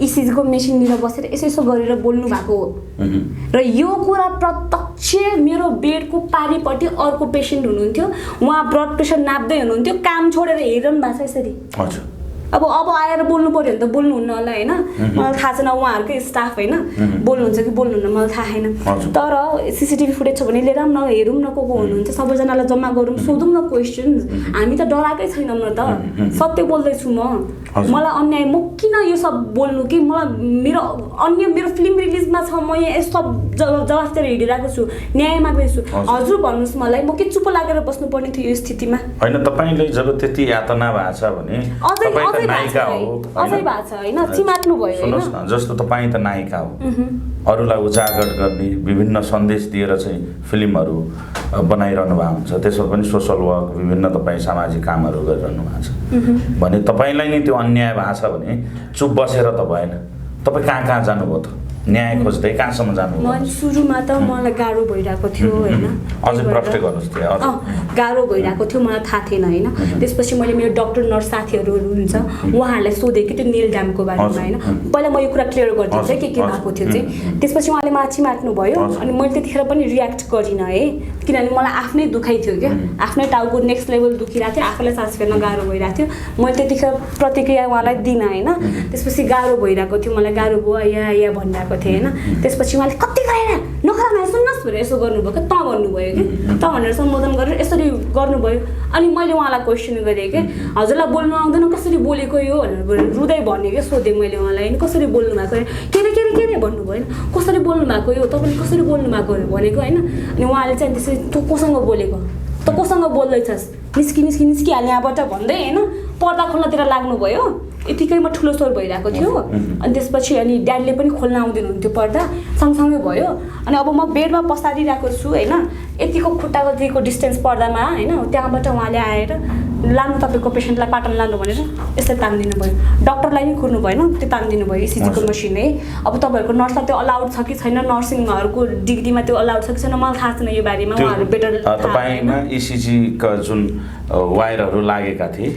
इसिजीको मेसिननिर बसेर यसो गरेर बोल्नु भएको हो र यो कुरा प्रत्यक्ष मेरो बेडको पारिपट्टि अर्को पेसेन्ट हुनुहुन्थ्यो उहाँ ब्लड प्रेसर नाप्दै हुनुहुन्थ्यो काम छोडेर हेरिरहनु भएको छ यसरी अब आएर बोल्नु पर्यो भने त बोल्नुहुन्न होला होइन मलाई थाहा छैन उहाँहरूकै स्टाफ होइन बोल्नुहुन्छ कि बोल्नुहुन्न मलाई थाहा छैन तर सिसिटिभी फुटेज छ भने लिएर न हेरौँ न को हुनुहुन्छ सबैजनालाई जम्मा गरौँ सोधौँ न क्वेसन्स हामी त डराएकै छैनौँ न त सत्य बोल्दैछु मलाई अन्याय म किन यो सब बोल्नु कि मलाई मेरो फिल्म रिलिजमा छ म यहाँ सब जवाफदेही हिँडिरहेको छु न्याय माग्दैछु हजुर भन्नुहोस् मलाई म के चुप लागेर बस्नुपर्ने थियो यो स्थितिमा होइन तपाईँले जब त्यति यातना भएको छ भने नायिका हो अझै भएको छ होइन चिमाट्नु भयो सुन्नुहोस् न जस्तो तपाईँ त नायिका हो अरूलाई उजागर गर्ने विभिन्न सन्देश दिएर चाहिँ फिल्महरू बनाइरहनु भएको हुन्छ त्यसमा पनि सोसल वर्क विभिन्न तपाईँ सामाजिक कामहरू गरिरहनु भएको छ भने तपाईँलाई नि त्यो अन्याय भएको छ भने चुप बसेर त भएन तपाईँ कहाँ कहाँ जानुभयो त न्याय खोज्दै कहाँसम्म जानुभयो म सुरुमा त मलाई गाह्रो भइरहेको थियो होइन अझै प्रश्न गर्नुहोस् त्यो गाह्रो भइरहेको थियो मलाई थाहा थिएन होइन त्यसपछि मैले मेरो डक्टर नर्स साथीहरू हुनुहुन्छ उहाँहरूलाई सोधेँ कि त्यो नेल ड्यामको बारेमा होइन पहिला म यो कुरा क्लियर गरिदिन्छु के भएको थियो चाहिँ त्यसपछि उहाँले माछी माट्नु भयो अनि मैले त्यतिखेर पनि रियाक्ट गरिनँ है किनभने मलाई आफ्नै दुखाइ थियो क्या आफ्नै टाउको नेक्स्ट लेभल दुखिरहेको थियो आफूलाई सास फेर्न गाह्रो भइरहेको थियो मैले त्यतिखेर प्रतिक्रिया उहाँलाई दिइनँ होइन त्यसपछि गाह्रो भइरहेको थियो मलाई गाह्रो भयो या भनिरहेको थिएँ होइन त्यसपछि उहाँले कति गरेर नखरा सुन्नुहोस् भनेर यसो गर्नुभयो क्या त भन्नुभयो कि त भनेर सम्बोधन गरेर यसरी गर्नुभयो अनि मैले उहाँलाई क्वेसन गरेँ कि हजुरलाई बोल्नु आउँदैन कसरी बोलेको यो भनेर रुँदै भन्यो क्या सोधेँ मैले उहाँलाई होइन कसरी बोल्नु भएको के रे भन्नुभयो होइन कसरी बोल्नु भएको यो तपाईँले कसरी बोल्नु भएको भनेको होइन अनि उहाँले चाहिँ त्यसरी तँ कोसँग बोलेको त कोसँग बोल्दैछस् निस्किहाल्ने यहाँबाट भन्दै होइन पर्दा खोल्नतिर लाग्नुभयो यतिकैमा ठुलो स्वर भइरहेको थियो अनि त्यसपछि अनि ड्याडीले पनि खोल्न आउँदैन हुन्थ्यो पर्दा सँगसँगै भयो अनि अब म बेडमा पसारिरहेको छु होइन यतिको खुट्टाको दिएको डिस्टेन्स पर्दामा होइन त्यहाँबाट उहाँले आएर लानु तपाईँको पेसेन्टलाई पाटन लानु भनेर यसरी तानिदिनु भयो डक्टरलाई नि कुर्नु भएन त्यो तानिदिनु भयो इसिजीको मसिन है अब तपाईँहरूको नर्सलाई त्यो अलाउड छ कि छैन नर्सिङहरूको डिग्रीमा त्यो अलाउड छ कि छैन मलाई थाहा छैन यो बारेमा उहाँहरू बेटर तपाईँमा इसिजीका जुन वायरहरू लागेका थिए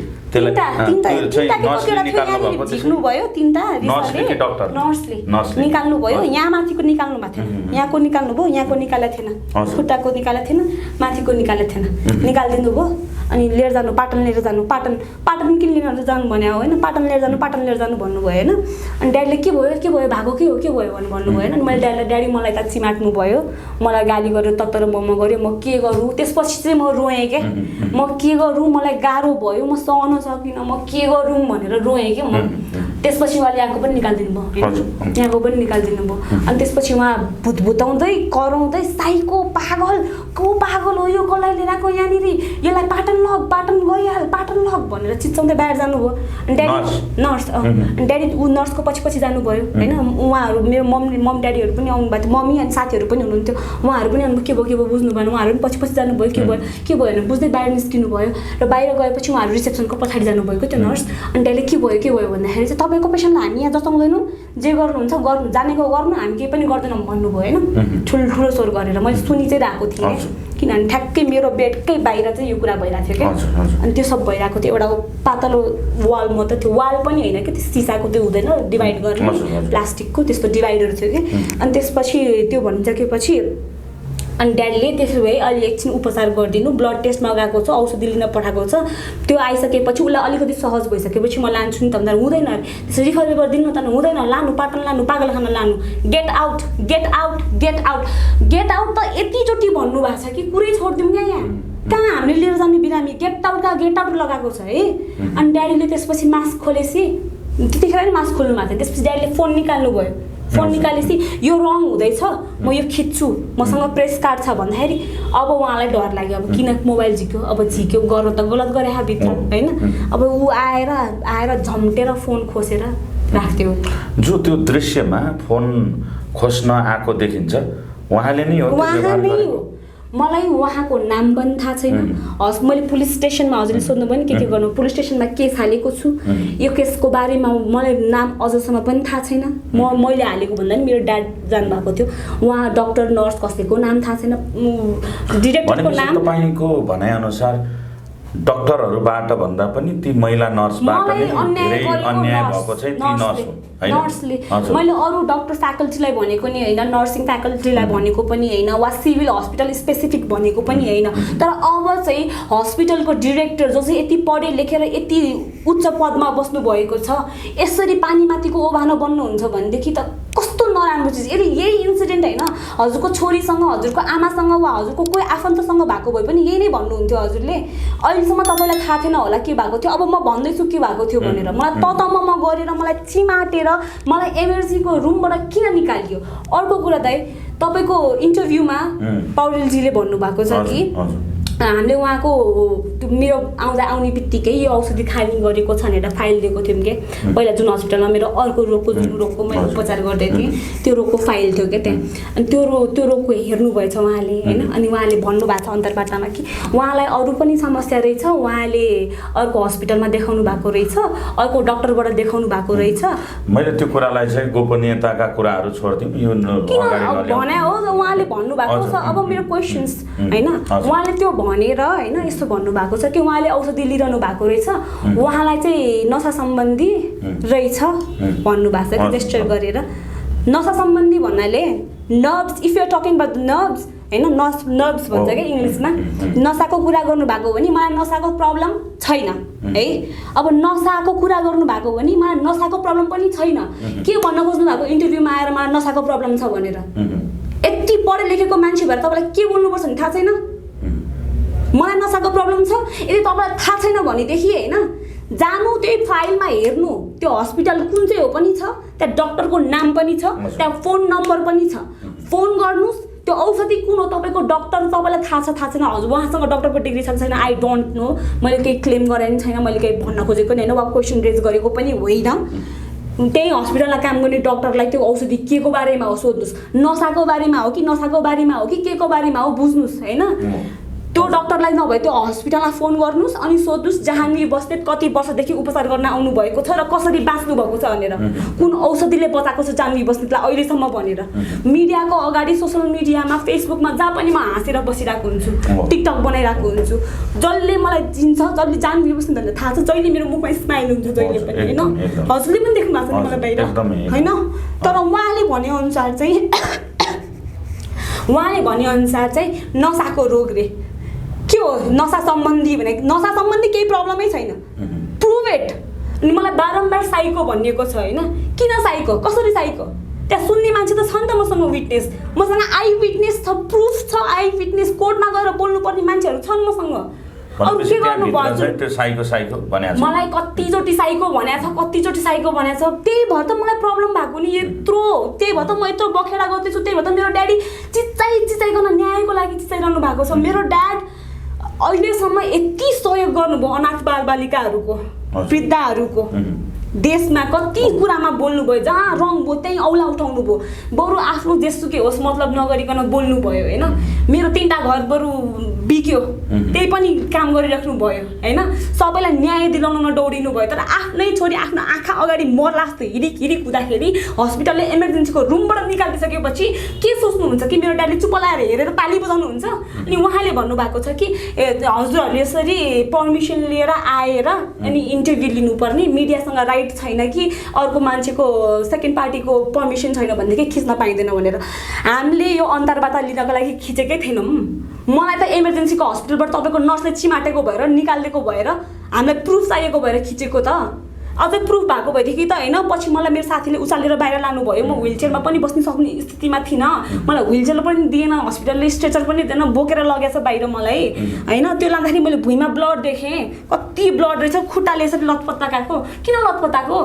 नर्सले निकाल्नु भयो यहाँ माथिको निकाल्नु भएको थिएन यहाँको निकाल्नु भयो यहाँको निकालेको थिएन खुट्टाको निकालेको थिएन माथिको निकालेको थिएन निकालिदिनु भयो अनि लिएर जानु पाटन लिएर जानु पाटन किन लिएर जानु भने होइन पाटन लिएर जानु भन्नुभयो होइन अनि ड्याडीले के भयो भएको के भयो भनेर भन्नुभयो होइन अनि मैले ड्याडीलाई ड्याडी मलाई त चिमाट्नु भयो मलाई गाली गर्यो तत्तर मोमो गर्यो म के गरौँ त्यसपछि चाहिँ म रोएँ क्या म के गरौँ मलाई गाह्रो भयो म सहन सकिनँ म के गरौँ भनेर रोएँ क्या म त्यसपछि उहाँले यहाँको पनि निकालिदिनु भयो यहाँको पनि निकालिदिनु भयो अनि त्यसपछि उहाँ भुतभुताउँदै कराउँदै साइको पागल हो यो कसलाई लिएर आएको यहाँनिर यसलाई पाटन लग भनेर चिच्चाउँदै बाहिर जानुभयो अनि ड्याडी नर्स अनि ड्याडी ऊ नर्सको पछि जानुभयो होइन उहाँहरू मेरो मम ड्याडीहरू पनि आउनु भएको थियो मम्मी अनि साथीहरू पनि हुनुहुन्थ्यो उहाँहरू पनि आउनु के भयो बुझ्नु भएन उहाँहरू पनि पछि जानुभयो के भयो भने बुझ्दै बाहिर निस्किनु भयो र बाहिर गएपछि उहाँहरू रिसेप्सनको पछाडि जानुभयो त्यो नर्स अनि ड्याडीले के भयो भन्दाखेरि चाहिँ तपाईँको पेसेन्टलाई हामी यहाँ जताउँदैनौँ जे गर्नुहुन्छ गर्नु जानेको गर्नु हामी केही पनि गर्दैनौँ भन्नुभयो होइन ठुलो स्वर गरेर मैले सुनि चाहिँ रहेको थिएँ किनभने ठ्याक्कै मेरो बेडकै बाहिर चाहिँ यो कुरा भइरहेको थियो क्या अनि त्यो सब भइरहेको थियो एउटा पातलो वाल मात्रै थियो वाल पनि होइन कि त्यो सिसाको त्यो हुँदैन डिभाइड गर्ने प्लास्टिकको त्यस्तो डिभाइडर थियो कि अनि त्यसपछि त्यो भनिसकेपछि अनि ड्याडीले त्यसो भए अहिले एकछिन उपचार गरिदिनु ब्लड टेस्ट मगाएको छ औषधि लिन पठाएको छ त्यो आइसकेपछि उसलाई अलिकति सहज भइसकेपछि म लान्छु नि त भन्दा हुँदैन त्यसरी रिफर गरिदिनु त हुँदैन लानु पाटन लानु पागलखाना लानु गेट आउट त यतिचोटि भन्नुभएको छ कि पुरै छोडिदिउँ क्या यहाँ कहाँ हामीले लिएर जाने बिरामी गेट आउट लगाएको छ है अनि ड्याडीले त्यसपछि मास्क खोलेपछि त्यतिखेर नि मास्क खोल्नु भएको थियो त्यसपछि ड्याडीले फोन निकाल्नु भयो फोन निकालेपछि यो रङ हुँदैछ म यो खिच्छु मसँग प्रेस कार्ड छ भन्दाखेरि अब उहाँलाई डर लाग्यो अब किन मोबाइल झिक्यो गर्नु त गलत गरे भित्र होइन अब ऊ आएर झम्टेर फोन खोसेर राख्थ्यो जो त्यो दृश्यमा फोन खोज्न आएको देखिन्छ उहाँले नै हो मलाई उहाँको नाम पनि थाहा छैन मैले पुलिस स्टेसनमा हजुरले सोध्नुभयो नि के गर्नु पुलिस स्टेसनमा केस हालेको छु यो केसको बारेमा मलाई नाम अझसम्म पनि थाहा छैन मैले हालेको भन्दा नि मेरो ड्याड जानुभएको थियो उहाँ डक्टर नर्स कसैको नाम थाहा छैन डिरेक्टरको नाम तपाईको भनाइअनुसार डक्टरहरूबाट भन्दा पनि ती महिला नर्सबाट धेरै अन्याय भएको चाहिँ ती नर्स हो नर्सले मैले अरू डक्टर फ्याकल्टीलाई भनेको नि होइन नर्सिङ फ्याकल्टीलाई भनेको पनि होइन वा सिभिल हस्पिटल स्पेसिफिक भनेको पनि होइन तर अब चाहिँ हस्पिटलको डिरेक्टर जो चाहिँ यति पढे लेखेर यति उच्च पदमा बस्नु भएको छ यसरी पानीमाथिको ओभानो बन्नुहुन्छ भनेदेखि त कस्तो नराम्रो चिज यही इन्सिडेन्ट होइन हजुरको छोरीसँग हजुरको आमासँग वा हजुरको कोही आफन्तसँग भएको भए पनि यही नै भन्नुहुन्थ्यो हजुरले अहिलेसम्म तपाईँलाई थाहा थिएन होला के भएको थियो अब म भन्दैछु के भएको थियो भनेर मलाई ततममा गरेर मलाई चिमाटेर मलाई एमर्जेन्सीको रुमबाट किन निकालियो अर्को कुरा दाइ तपाईँको इन्टरभ्यूमा पौडेलजीले भन्नुभएको छ कि हामीले उहाँको त्यो मेरो आउने बित्तिकै यो औषधि खाने गरेको छ भनेर फाइल दिएको थियौँ कि पहिला जुन हस्पिटलमा मेरो अर्को रोगको जुन रोगको मैले उपचार गर्दै थिएँ त्यो रोगको फाइल थियो क्या त्यहाँ। अनि त्यो रोगको हेर्नुभएछ उहाँले होइन। अनि उहाँले भन्नुभएको छ अन्तर्वार्तामा कि उहाँलाई अरू पनि समस्या रहेछ, उहाँले अर्को हस्पिटलमा देखाउनु भएको रहेछ, अर्को डक्टरबाट देखाउनु भएको रहेछ। मैले त्यो कुरालाई चाहिँ गोपनीयताका कुराहरू छोड्दिउँ यो भने हो उहाँले भन्नुभएको छ। अब मेरो क्वेसन्स होइन, उहाँले त्यो भनेर होइन यस्तो भन्नुभएको छ कि उहाँले औषधि लिइरहनु भएको रहेछ, उहाँलाई चाहिँ नसा सम्बन्धी रहेछ भन्नुभएको छ कि जेस्चर गरेर। नसा सम्बन्धी भन्नाले nerves, if you're talking about nerves होइन, नर्भ्स भन्छ क्या इङ्ग्लिसमा, नसाको कुरा गर्नुभएको हो भने मलाई नसाको प्रब्लम छैन है। अब नसाको कुरा गर्नुभएको हो भने मलाई नसाको प्रब्लम पनि छैन। के भन्न खोज्नु भएको इन्टरभ्यूमा आएर मलाई नसाको प्रब्लम छ भनेर? यति पढे लेखेको मान्छे भएर तपाईँलाई के बोल्नुपर्छ भने थाहा छैन? मलाई नसाको प्रब्लम छ यदि तपाईँलाई थाहा छैन भनेदेखि होइन जानु त्यही फाइलमा हेर्नु, त्यो हस्पिटल कुन चाहिँ हो पनि छ, त्यहाँ डक्टरको नाम पनि छ, त्यहाँ फोन नम्बर पनि छ, फोन गर्नुहोस्। त्यो औषधि कुन हो तपाईँको डक्टर तपाईँलाई थाहा छैन, हजुर उहाँसँग डक्टरको डिग्री छ छैन, आई डोन्ट नो, मैले केही क्लेम गरेँ पनि छैन, मैले केही भन्न खोजेको पनि होइन, वा क्वेसन रेज गरेको पनि होइन। त्यही हस्पिटलमा काम गर्ने डक्टरलाई त्यो औषधि के को बारेमा हो सोध्नुहोस्, नसाको बारेमा हो कि नसाको बारेमा हो कि के को बारेमा हो बुझ्नुहोस् होइन। त्यो डक्टरलाई नभए त्यो हस्पिटलमा फोन गर्नुहोस् अनि सोध्नुहोस् जहाँनिर बस्नेत कति वर्षदेखि उपचार गर्न आउनु भएको छ र कसरी बाँच्नु भएको छ भनेर, कुन औषधिले बचाएको छ जानवी बस्नेतलाई अहिलेसम्म भनेर। मिडियाको अगाडि सोसियल मिडियामा फेसबुकमा जहाँ पनि म हाँसेर बसिरहेको हुन्छु, टिकटक बनाइरहेको हुन्छु, जसले मलाई चिन्छ, जसले जानवी बस्नेत भनेर थाहा छ, जहिले मेरो मुखमा स्माइल हुन्छ जहिले पनि होइन। हजुरले पनि देख्नु भएको छ मलाई बाहिर होइन। तर उहाँले भनेअनुसार चाहिँ नसाको रोग रे के हो, नसा सम्बन्धी भने नसा सम्बन्धी केही प्रब्लमै छैन, प्रुभ इट। अनि मलाई बारम्बार साइको भनिएको छ होइन, किन साइको, कसरी साइको? त्यहाँ सुन्ने मान्छे त छ नि त मसँग विटनेस, मसँग आई विटनेस छ, प्रुफ छ, आई विटनेस, कोर्टमा गएर बोल्नुपर्ने मान्छेहरू छन् मसँग। अरू के गर्नु पर्छ? मलाई कतिचोटि साइको भनेको छ, कतिचोटि साइको भनेको छ, त्यही भएर त मलाई प्रब्लम भएको नि यत्रो, त्यही भएर त म यत्रो बखेडा गर्दैछु, त्यही भएर त मेरो ड्याडी चिच्चाइकन न्यायको लागि चिच्चाइरहनु भएको छ। मेरो ड्याड अहिलेसम्म यति सहयोग गर्नुभयो अनाथ बालबालिकाहरूको, वृद्धाहरूको, देशमा कति कुरामा बोल्नुभयो, जहाँ रङ भयो त्यहीँ औला उठाउनु भयो, बरु आफ्नो जेसुकै होस् मतलब नगरिकन बोल्नुभयो होइन। मेरो 3टा घर बरु बिक्यो त्यही पनि काम गरिराख्नु भयो होइन। सबैलाई न्याय दिलाउन नदौडिनु भयो, तर आफ्नै छोरी आफ्नो आँखा अगाडि मर्ला जस्तो हिरिक हुँदाखेरि हस्पिटलले इमर्जेन्सीको रुमबाट निकालिदिसकेपछि के सोच्नुहुन्छ कि मेरो ड्याडीले चुप लाएर हेरेर ताली बजाउनुहुन्छ? अनि उहाँले भन्नुभएको छ कि हजुरहरूले यसरी पर्मिसन लिएर आएर अनि इन्टरभ्यू लिनुपर्ने, मिडियासँग राइट छैन कि अर्को मान्छेको सेकेन्ड पार्टीको पर्मिसन छैन भनेदेखि खिच्न पाइँदैन भनेर। हामीले यो अन्तर्वार्ता लिनको लागि खिचेकै थिएनौँ। मलाई त इमर्जेन्सीको हस्पिटलबाट तपाईँको नर्सले चिमाटेको भएर निकालिदिएको भएर हामीलाई प्रुफ चाहिएको भएर खिचेको त। अझै प्रुफ भएको भएदेखि त होइन पछि मलाई मेरो साथीले उचालेर बाहिर लानुभयो, म व्हिलचेयरमा पनि बस्न सक्ने स्थितिमा थिइनँ, मलाई व्हिलचेयर पनि दिएन, हस्पिटलले स्ट्रेचर पनि दिएन, बोकेर लगेछ बाहिर मलाई होइन। त्यो लाँदाखेरि मैले भुइँमा ब्लड देखेँ, कति ब्लड रहेछ, खुट्टाले यसरी लतपत्ताको, किन लतपत्ताको?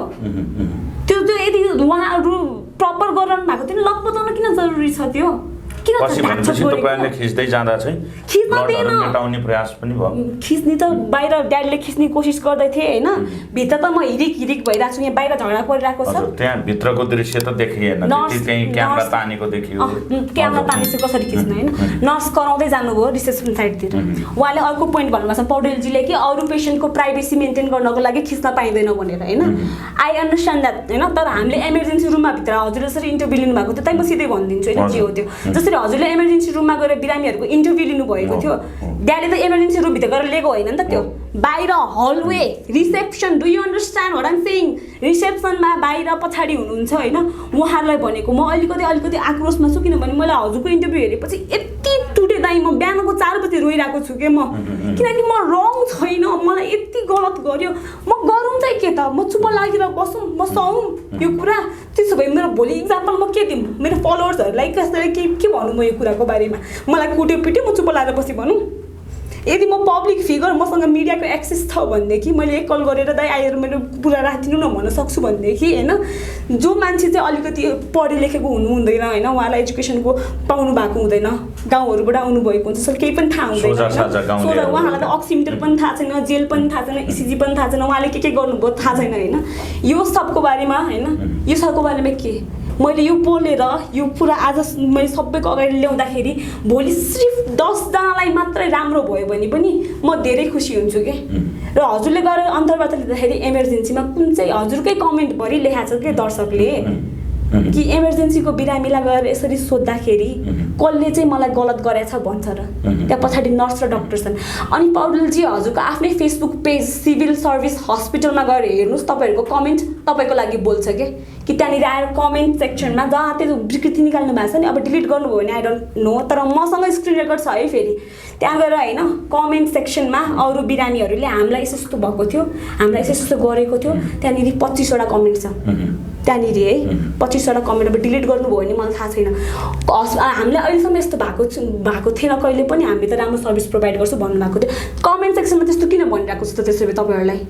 त्यो यदि उहाँहरू प्रपर गरिरहनु भएको थियो लतपताउन किन जरुरी छ? त्यो खिच्दै जाँदा चाहिँ मेटाउने प्रयास पनि भयो, खिच्ने त बाहिर ड्याडीले खिच्ने कोसिस गर्दै थिए होइन। भित्र त म हिरिक भइरहेको छु, यहाँ बाहिर झगडा परिरहेको छ। त्यहाँ भित्रको दृश्य त देखिएन, त्यही क्यामेरा तानेको देखियो, क्यामेरा तानेपछि कसरी खिच्नु होइन। नर्स कराउँदै जानुभयो रिसेप्सन साइडतिर। उहाँले अर्को पोइन्ट भन्नुभएको छ पौडेलजीले कि अरू पेसेन्टको प्राइभेसी मेन्टेन गर्नको लागि खिच्न पाइँदैन भनेर होइन। आई अन्डरस्ट्यान्ड द्याट होइन, तर हामीले इमर्जेन्सी रुममा भित्र हजुरले जसरी इन्टरभ्यू लिनुभएको थियो त्यही म सिधै भनिदिन्छु होइन जे हो त्यो। जसरी हजुरले इमर्जेन्सी रुममा गएर बिरामीहरूको इन्टरभ्यू लिनुभएको थियो, ड्याडीले त इमर्जेन्सी रुमभित्र गएर लिएको होइन नि त, त्यो बाहिर hallway reception, do you understand what I am saying? रिसेप्सनमा बाहिर पछाडि हुनुहुन्छ होइन। उहाँहरूलाई भनेको म अलिकति आक्रोशमा छु, किनभने मैले हजुरको इन्टरभ्यू हेरेपछि यति टुटे दाइ, म बिहानको 4 बजी रोइरहेको छु कि म, किनकि म रङ छैन, मलाई यति गलत गर्यो, म गरौँ चाहिँ के त? म चुप लागेर बसौँ, म सहौँ यो कुरा? त्यसो भए मेरो भोलि इक्जाम्पल म के दिउँ मेरो फलोवर्सहरूलाई? कसरी के भनौँ म यो कुराको बारेमा? मलाई कुट्यो पिट्यो, म चुप लागेर बसी भनौँ? यदि म पब्लिक फिगर मसँग मिडियाको एक्सेस छ भनेदेखि मैले एक कल गरेर दाइ आएर मेरो पुरा राखिदिनु न भन्न सक्छु भनेदेखि होइन जो मान्छे चाहिँ अलिकति पढे लेखेको हुनु हुँदैन होइन उहाँलाई एजुकेसनको पाउनु भएको हुँदैन गाउँहरूबाट आउनु भएको हुन्छ केही पनि थाहा हुँदैन उहाँलाई त अक्सिमिटर पनि थाहा छैन जेल पनि थाहा छैन इसिजी पनि थाहा छैन उहाँले के गर्नुभयो थाहा छैन होइन यो सबको बारेमा होइन यो सबको बारेमा के मैले यो बोलेर यो पुरा आज मैले सबैको अगाडि ल्याउँदाखेरि भोलि सिर्फ 10 जनालाई मात्रै राम्रो भयो भने पनि म धेरै खुसी हुन्छु के र हजुरले गएर अन्तर्वार्ता लिँदाखेरि इमर्जेन्सीमा कुन चाहिँ हजुरकै कमेन्ट भरि लेखाएको छ के दर्शकले कि इमर्जेन्सीको बिरामीलाई गएर यसरी सोद्धाखेरि कसले चाहिँ मलाई गलत गरेछ भन्छ र त्यहाँ पछाडि नर्स र डाक्टर छन् अनि पौडेलजी हजुरको आफ्नै फेसबुक पेज सिभिल सर्भिस हस्पिटलमा गएर हेर्नुहोस् तपाईँहरूको कमेन्ट तपाईँको लागि बोल्छ कि त्यहाँनिर आएर कमेन्ट सेक्सनमा जहाँ त्यो विकृति निकाल्नु भएको छ नि अब डिलिट गर्नुभयो भने आई डोन्ट नो तर मसँग स्क्रिन रेकर्ड छ है फेरि त्यहाँ गएर होइन कमेन्ट सेक्सनमा अरू बिरामीहरूले हामीलाई यस्तो भएको थियो हामीलाई यस्तो गरेको थियो त्यहाँनिर 25 वटा कमेन्ट छ त्यहाँनिर है 25 वटा कमेन्ट अब डिलिट गर्नुभयो भने मलाई थाहा छैन हामीलाई अहिलेसम्म यस्तो भएको थिएन कहिले पनि हामीले त राम्रो सर्भिस प्रोभाइड गर्छु भन्नुभएको थियो कमेन्ट सेक्सनमा त्यस्तो किन भनिरहेको छ त त्यसो भए तपाईँहरूलाई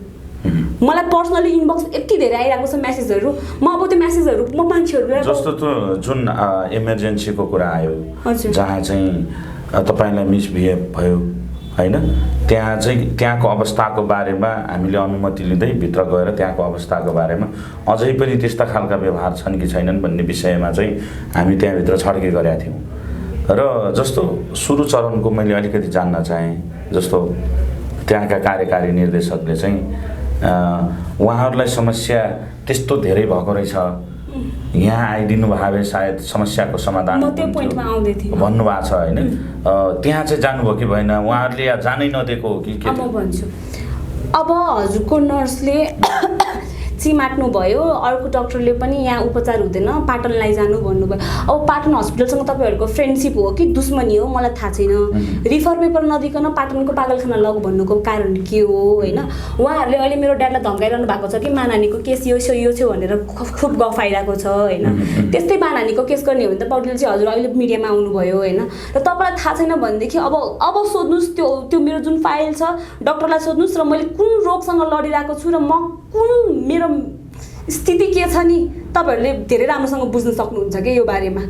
मलाई पर्सनली इनबक्स यति धेरै आइरहेको छ मेसेजहरू म अब त्यो मेसेजहरू म मान्छेहरूलाई जस्तो त्यो जुन इमर्जेन्सीको कुरा आयो जहाँ चाहिँ तपाईँलाई मिसबिहेभ भयो होइन त्यहाँ चाहिँ त्यहाँको अवस्थाको बारेमा हामीले अनुमति लिँदै भित्र गएर त्यहाँको अवस्थाको बारेमा अझै पनि त्यस्ता खालका व्यवहार छन् कि छैनन् भन्ने विषयमा चाहिँ हामी त्यहाँभित्र छड्के गरेका थियौँ र जस्तो सुरु चरणको मैले अलिकति जान्न चाहेँ जस्तो त्यहाँका कार्यकारी निर्देशकले चाहिँ उहाँहरूलाई समस्या त्यस्तो धेरै भएको रहेछ यहाँ आइदिनु भए सायद समस्याको समाधान भन्नुभएको छ होइन त्यहाँ चाहिँ जानुभयो कि भएन उहाँहरूले जानै नदिएको हो कि के म भन्छु अब हजुरको नर्सले चिमाट्नु भयो अर्को डाक्टरले पनि यहाँ उपचार हुँदैन पाटन लैजानु भन्नुभयो अब पाटन हस्पिटलसँग तपाईँहरूको फ्रेन्डसिप हो कि दुश्मनी हो मलाई थाहा छैन रिफर पेपर नदिकन पाटनको पागलखाना लग भन्नुको कारण के हो होइन उहाँहरूले अहिले मेरो ड्याडलाई धम्काइरहनु भएको छ कि मानानीको केस यो छ भनेर खुब गफ आइरहेको छ होइन त्यस्तै मानानीको केस गर्ने हो भने त पौडेल चाहिँ हजुर अहिले मिडियामा आउनुभयो होइन र तपाईँलाई थाहा छैन भनेदेखि अब सोध्नुहोस् त्यो मेरो जुन फाइल छ डक्टरलाई सोध्नुहोस् र मैले कुन रोगसँग लडिरहेको छु र म कुन मेरो स्थिति के छ नि तपाईहरुले धेरै राम्रोसँग बुझ्न सक्नुहुन्छ के यो बारेमा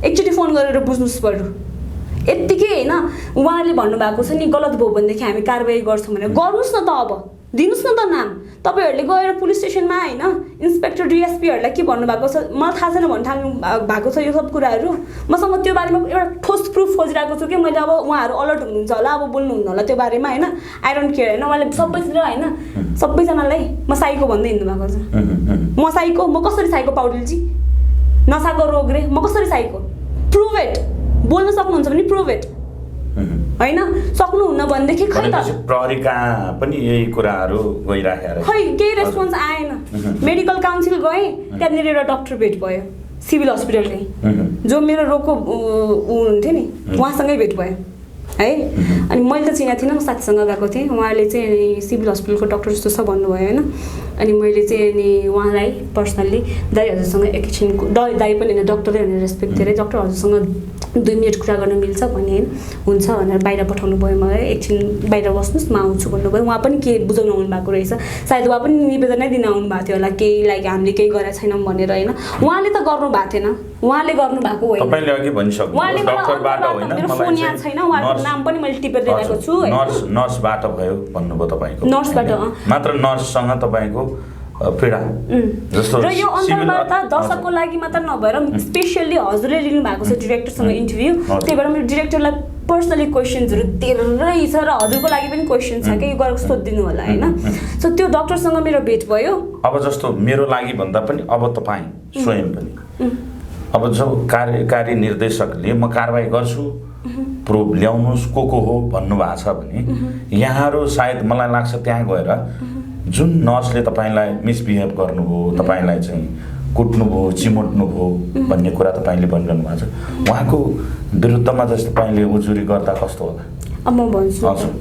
एकचोटी फोन गरेर बुझ्नुस् बरु यतिकै हैन उहाँले भन्नु भएको छ नि गलत भयो भनेदेखि हामी कारबाही गर्छौं भने गर्नुस् न त अब दिनुस् न त नाम तपाईहरुले गएर पुलिस स्टेशनमा हैन इन्स्पेक्टर डीएसपी हरुलाई के भन्नु भएको छ मलाई थाहा छैन भन्न थाल्नु भएको छ यो सब कुराहरु मसँग त्यो बारेमा एउटा ठोस प्रुफ खोजिरहेको छु के मैले अब उहाँहरु अलर्ट हुनुहुन्छ होला अब बोल्नु हुन्न होला त्यो बारेमा हैन आई डोन्ट केयर हैन उहाँले सबैतिर हैन सबैजनालाई म साइको भन्दै हिँड्नु भएको छ म साइको म कसरी साइको पौडेलजी नसाको रोग रे म कसरी साइको प्रुभ इट बोल्न सक्नुहुन्छ भने प्रुभ इट हैन सक्नुहुन्न भनेदेखि खै त प्रहरीका पनि यही कुराहरु गइराखेर खै केही रेस्पोन्स आएन मेडिकल काउन्सिल गए त्यहाँनिर एउटा डाक्टर भेट भयो सिभिल हस्पिटलले जो मेरो रोगको हुनुहुन्थ्यो नि उहाँसँगै भेट भयो है अनि मैले त चिनेको थिइनँ म साथीसँग गएको थिएँ उहाँले चाहिँ सिभिल हस्पिटलको डाक्टर जस्तो छ भन्नुभयो हैन अनि मैले चाहिँ नि उहाँलाई पर्सनली दाइ हजुरसँग एकछिन दाइ पनि हैन डाक्टरै भनेर रेस्पेक्ट धेरै डाक्टर हजुरसँग 2 मिनेट कुरा गर्न मिल्छ भने हैन हुन्छ भनेर बाहिर पठाउनु भयो मलाई एकछिन बाहिर बस्नुस् म आउँछु भन्नुभयो उहाँ पनि के बुझाउन आउनु भएको रहेछ सायद उहाँ पनि निवेदनै दिन आउनु भएको थियो होला केही लाइक हामीले केही गरेका छैनौं भनेर हैन उहाँले त गर्नु भएको थिएन उहाँले गर्नु भएको होइन तपाईले अघि भनिसक्नु डाक्टरबाट होइन मेरो फोन यहाँ छैन उहाँको नाम पनि मैले टिपेर दिएको छु नर्सबाट भयो भन्नुभयो तपाईको नर्सबाट मात्र नर्ससँग तपाईको पीडा जस्तो र यो अन्तर्वार्ता दर्शकको लागि मात्र नभएर स्पेशली हजुरले लिनु भएको छ डाइरेक्टरसँग इन्टरभ्यु त्यही भएर मैले डाइरेक्टरलाई पर्सनली क्वेशन्सहरु धेरै छ र हजुरको लागि पनि क्वेशन छ के यो गरेर सोधिदिनु होला हैन सो त्यो डाक्टरसँग मेरो भेट भयो अब जस्तो मेरो लागि भन्दा पनि अब तपाई स्वयं पनि अब जो कार्यकारी निर्देशकले म कारबाही गर्छु प्रुफ ल्याउनुस् को हो भन्नु भएको छ भने यहाँहरु सायद मलाई लाग्छ त्यहाँ गएर जुन नर्सले तपाईलाई मिसबिहेभ गर्नुभयो तपाईलाई चाहिँ कुट्नुभयो चिमोट्नुभयो भन्ने कुरा तपाईले भनिरहनु भएको छ उहाँको विरुद्धमा जस्तो तपाईले उजुरी गर्दा कस्तो होला अब म भन्छु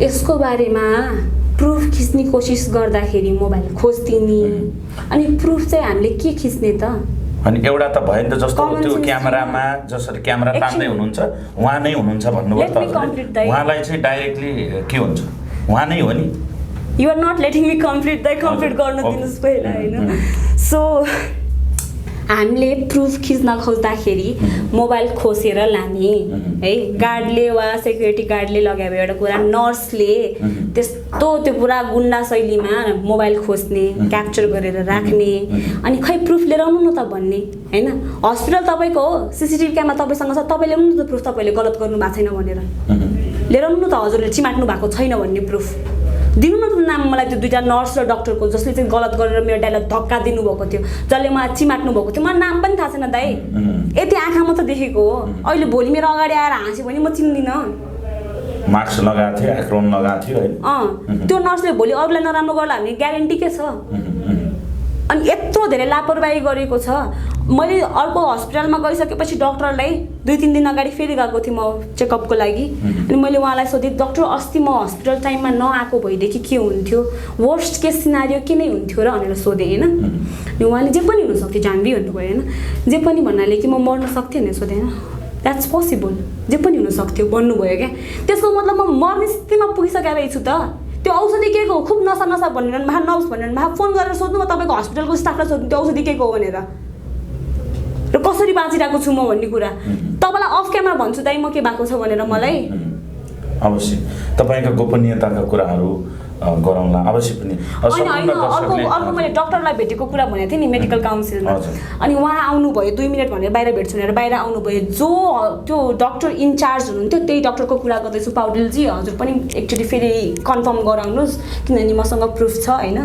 यसको बारेमा प्रुफ खिच्ने कोसिस गर्दाखेरि मोबाइल खोज्दिनी अनि प्रुफ चाहिँ हामीले के खिच्ने त अनि एउटा त भयो नि त जस्तो Common त्यो sense क्यामेरामा जसरी क्यामेरा तान्दै हुनुहुन्छ उहाँ नै हुनुहुन्छ भन्नुभयो Let me त complete that. उहाँलाई चाहिँ डाइरेक्टली के हुन्छ उहाँ नै हो नि you are not letting me complete गर्न दिनुहोस् पहिला होइन सो हामीले प्रुफ खिच्न खोज्दाखेरि मोबाइल खोसेर लाने है गार्डले वा सेक्युरिटी गार्डले लगाएको एउटा कुरा नर्सले त्यस्तो त्यो पुरा गुन्डा शैलीमा मोबाइल खोज्ने क्याप्चर गरेर राख्ने अनि खै प्रुफ लिएर आउनु न त भन्ने होइन हस्पिटल तपाईँको हो सिसिटिभी क्यामेरा तपाईँसँग छ तपाईँले आउनु न त प्रुफ तपाईँले गलत गर्नु भएको छैन भनेर लिएर आउनु न त हजुरले चिमाट्नु भएको छैन भन्ने प्रुफ दिनु न त नाम मलाई त्यो दुईटा नर्स र डक्टरको जसले चाहिँ गलत गरेर मेरो दाइलाई धक्का दिनुभएको थियो जसले मलाई चिमाट्नु भएको थियो मलाई नाम पनि थाहा छैन दाइ यति आँखा मात्र देखेको हो अहिले भोलि मेरो अगाडि आएर हाँस्यो भने म चिन्दिनँ मास्क लगाएको थियो एप्रोन लगाएको थियो होइन त्यो नर्सले भोलि अरूलाई नराम्रो गर्ला भन्ने ग्यारेन्टी के छ अनि यत्रो धेरै लापरवाही गरेको छ मैले अर्को हस्पिटलमा गइसकेपछि डक्टरलाई 2-3 दिन अगाडि फेरि गएको थिएँ म चेकअपको लागि अनि मैले उहाँलाई सोधेँ डक्टर अस्ति म हस्पिटल टाइममा नआएको भएदेखि के हुन्थ्यो वर्स्ट केस सिनारियो के नै हुन्थ्यो र भनेर सोधेँ होइन अनि उहाँले जे पनि हुनसक्थ्यो जानवी भन्नुभयो होइन जे पनि भन्नाले कि म मर्न सक्थेँ भनेर सोधेँ होइन द्याट्स पोसिबल जे पनि हुनसक्थ्यो भन्नुभयो क्या त्यसको मतलब म मर्ने स्थितिमा पुगिसकेको रहेछु त त्यो औषधि के को खुब नसा नसा भनेर भए नर्स भनेर भए फोन गरेर सोध्नु म तपाईँको हस्पिटलको स्टाफलाई सोध्नु त्यो औषधि के को हो भनेर र कसरी बाँचिरहेको छु म भन्ने कुरा तपाईँलाई अफ क्यामेरा भन्छु दाइ म के भएको छ भनेर मलाई अवश्य तपाईँको गोपनीयताका कुराहरू गरौँला अवश्य पनि होइन अर्को मैले डक्टरलाई भेटेको कुरा भनेको थिएँ नि मेडिकल काउन्सिलमा अनि उहाँ आउनुभयो 2 मिनट भनेर बाहिर भेट्छु भनेर बाहिर आउनुभयो जो त्यो डक्टर इन्चार्ज हुनुहुन्थ्यो त्यही डक्टरको कुरा गर्दैछु पौडेलजी हजुर पनि एकचोटि फेरि कन्फर्म गराउनुहोस् किनभने मसँग प्रुफ छ होइन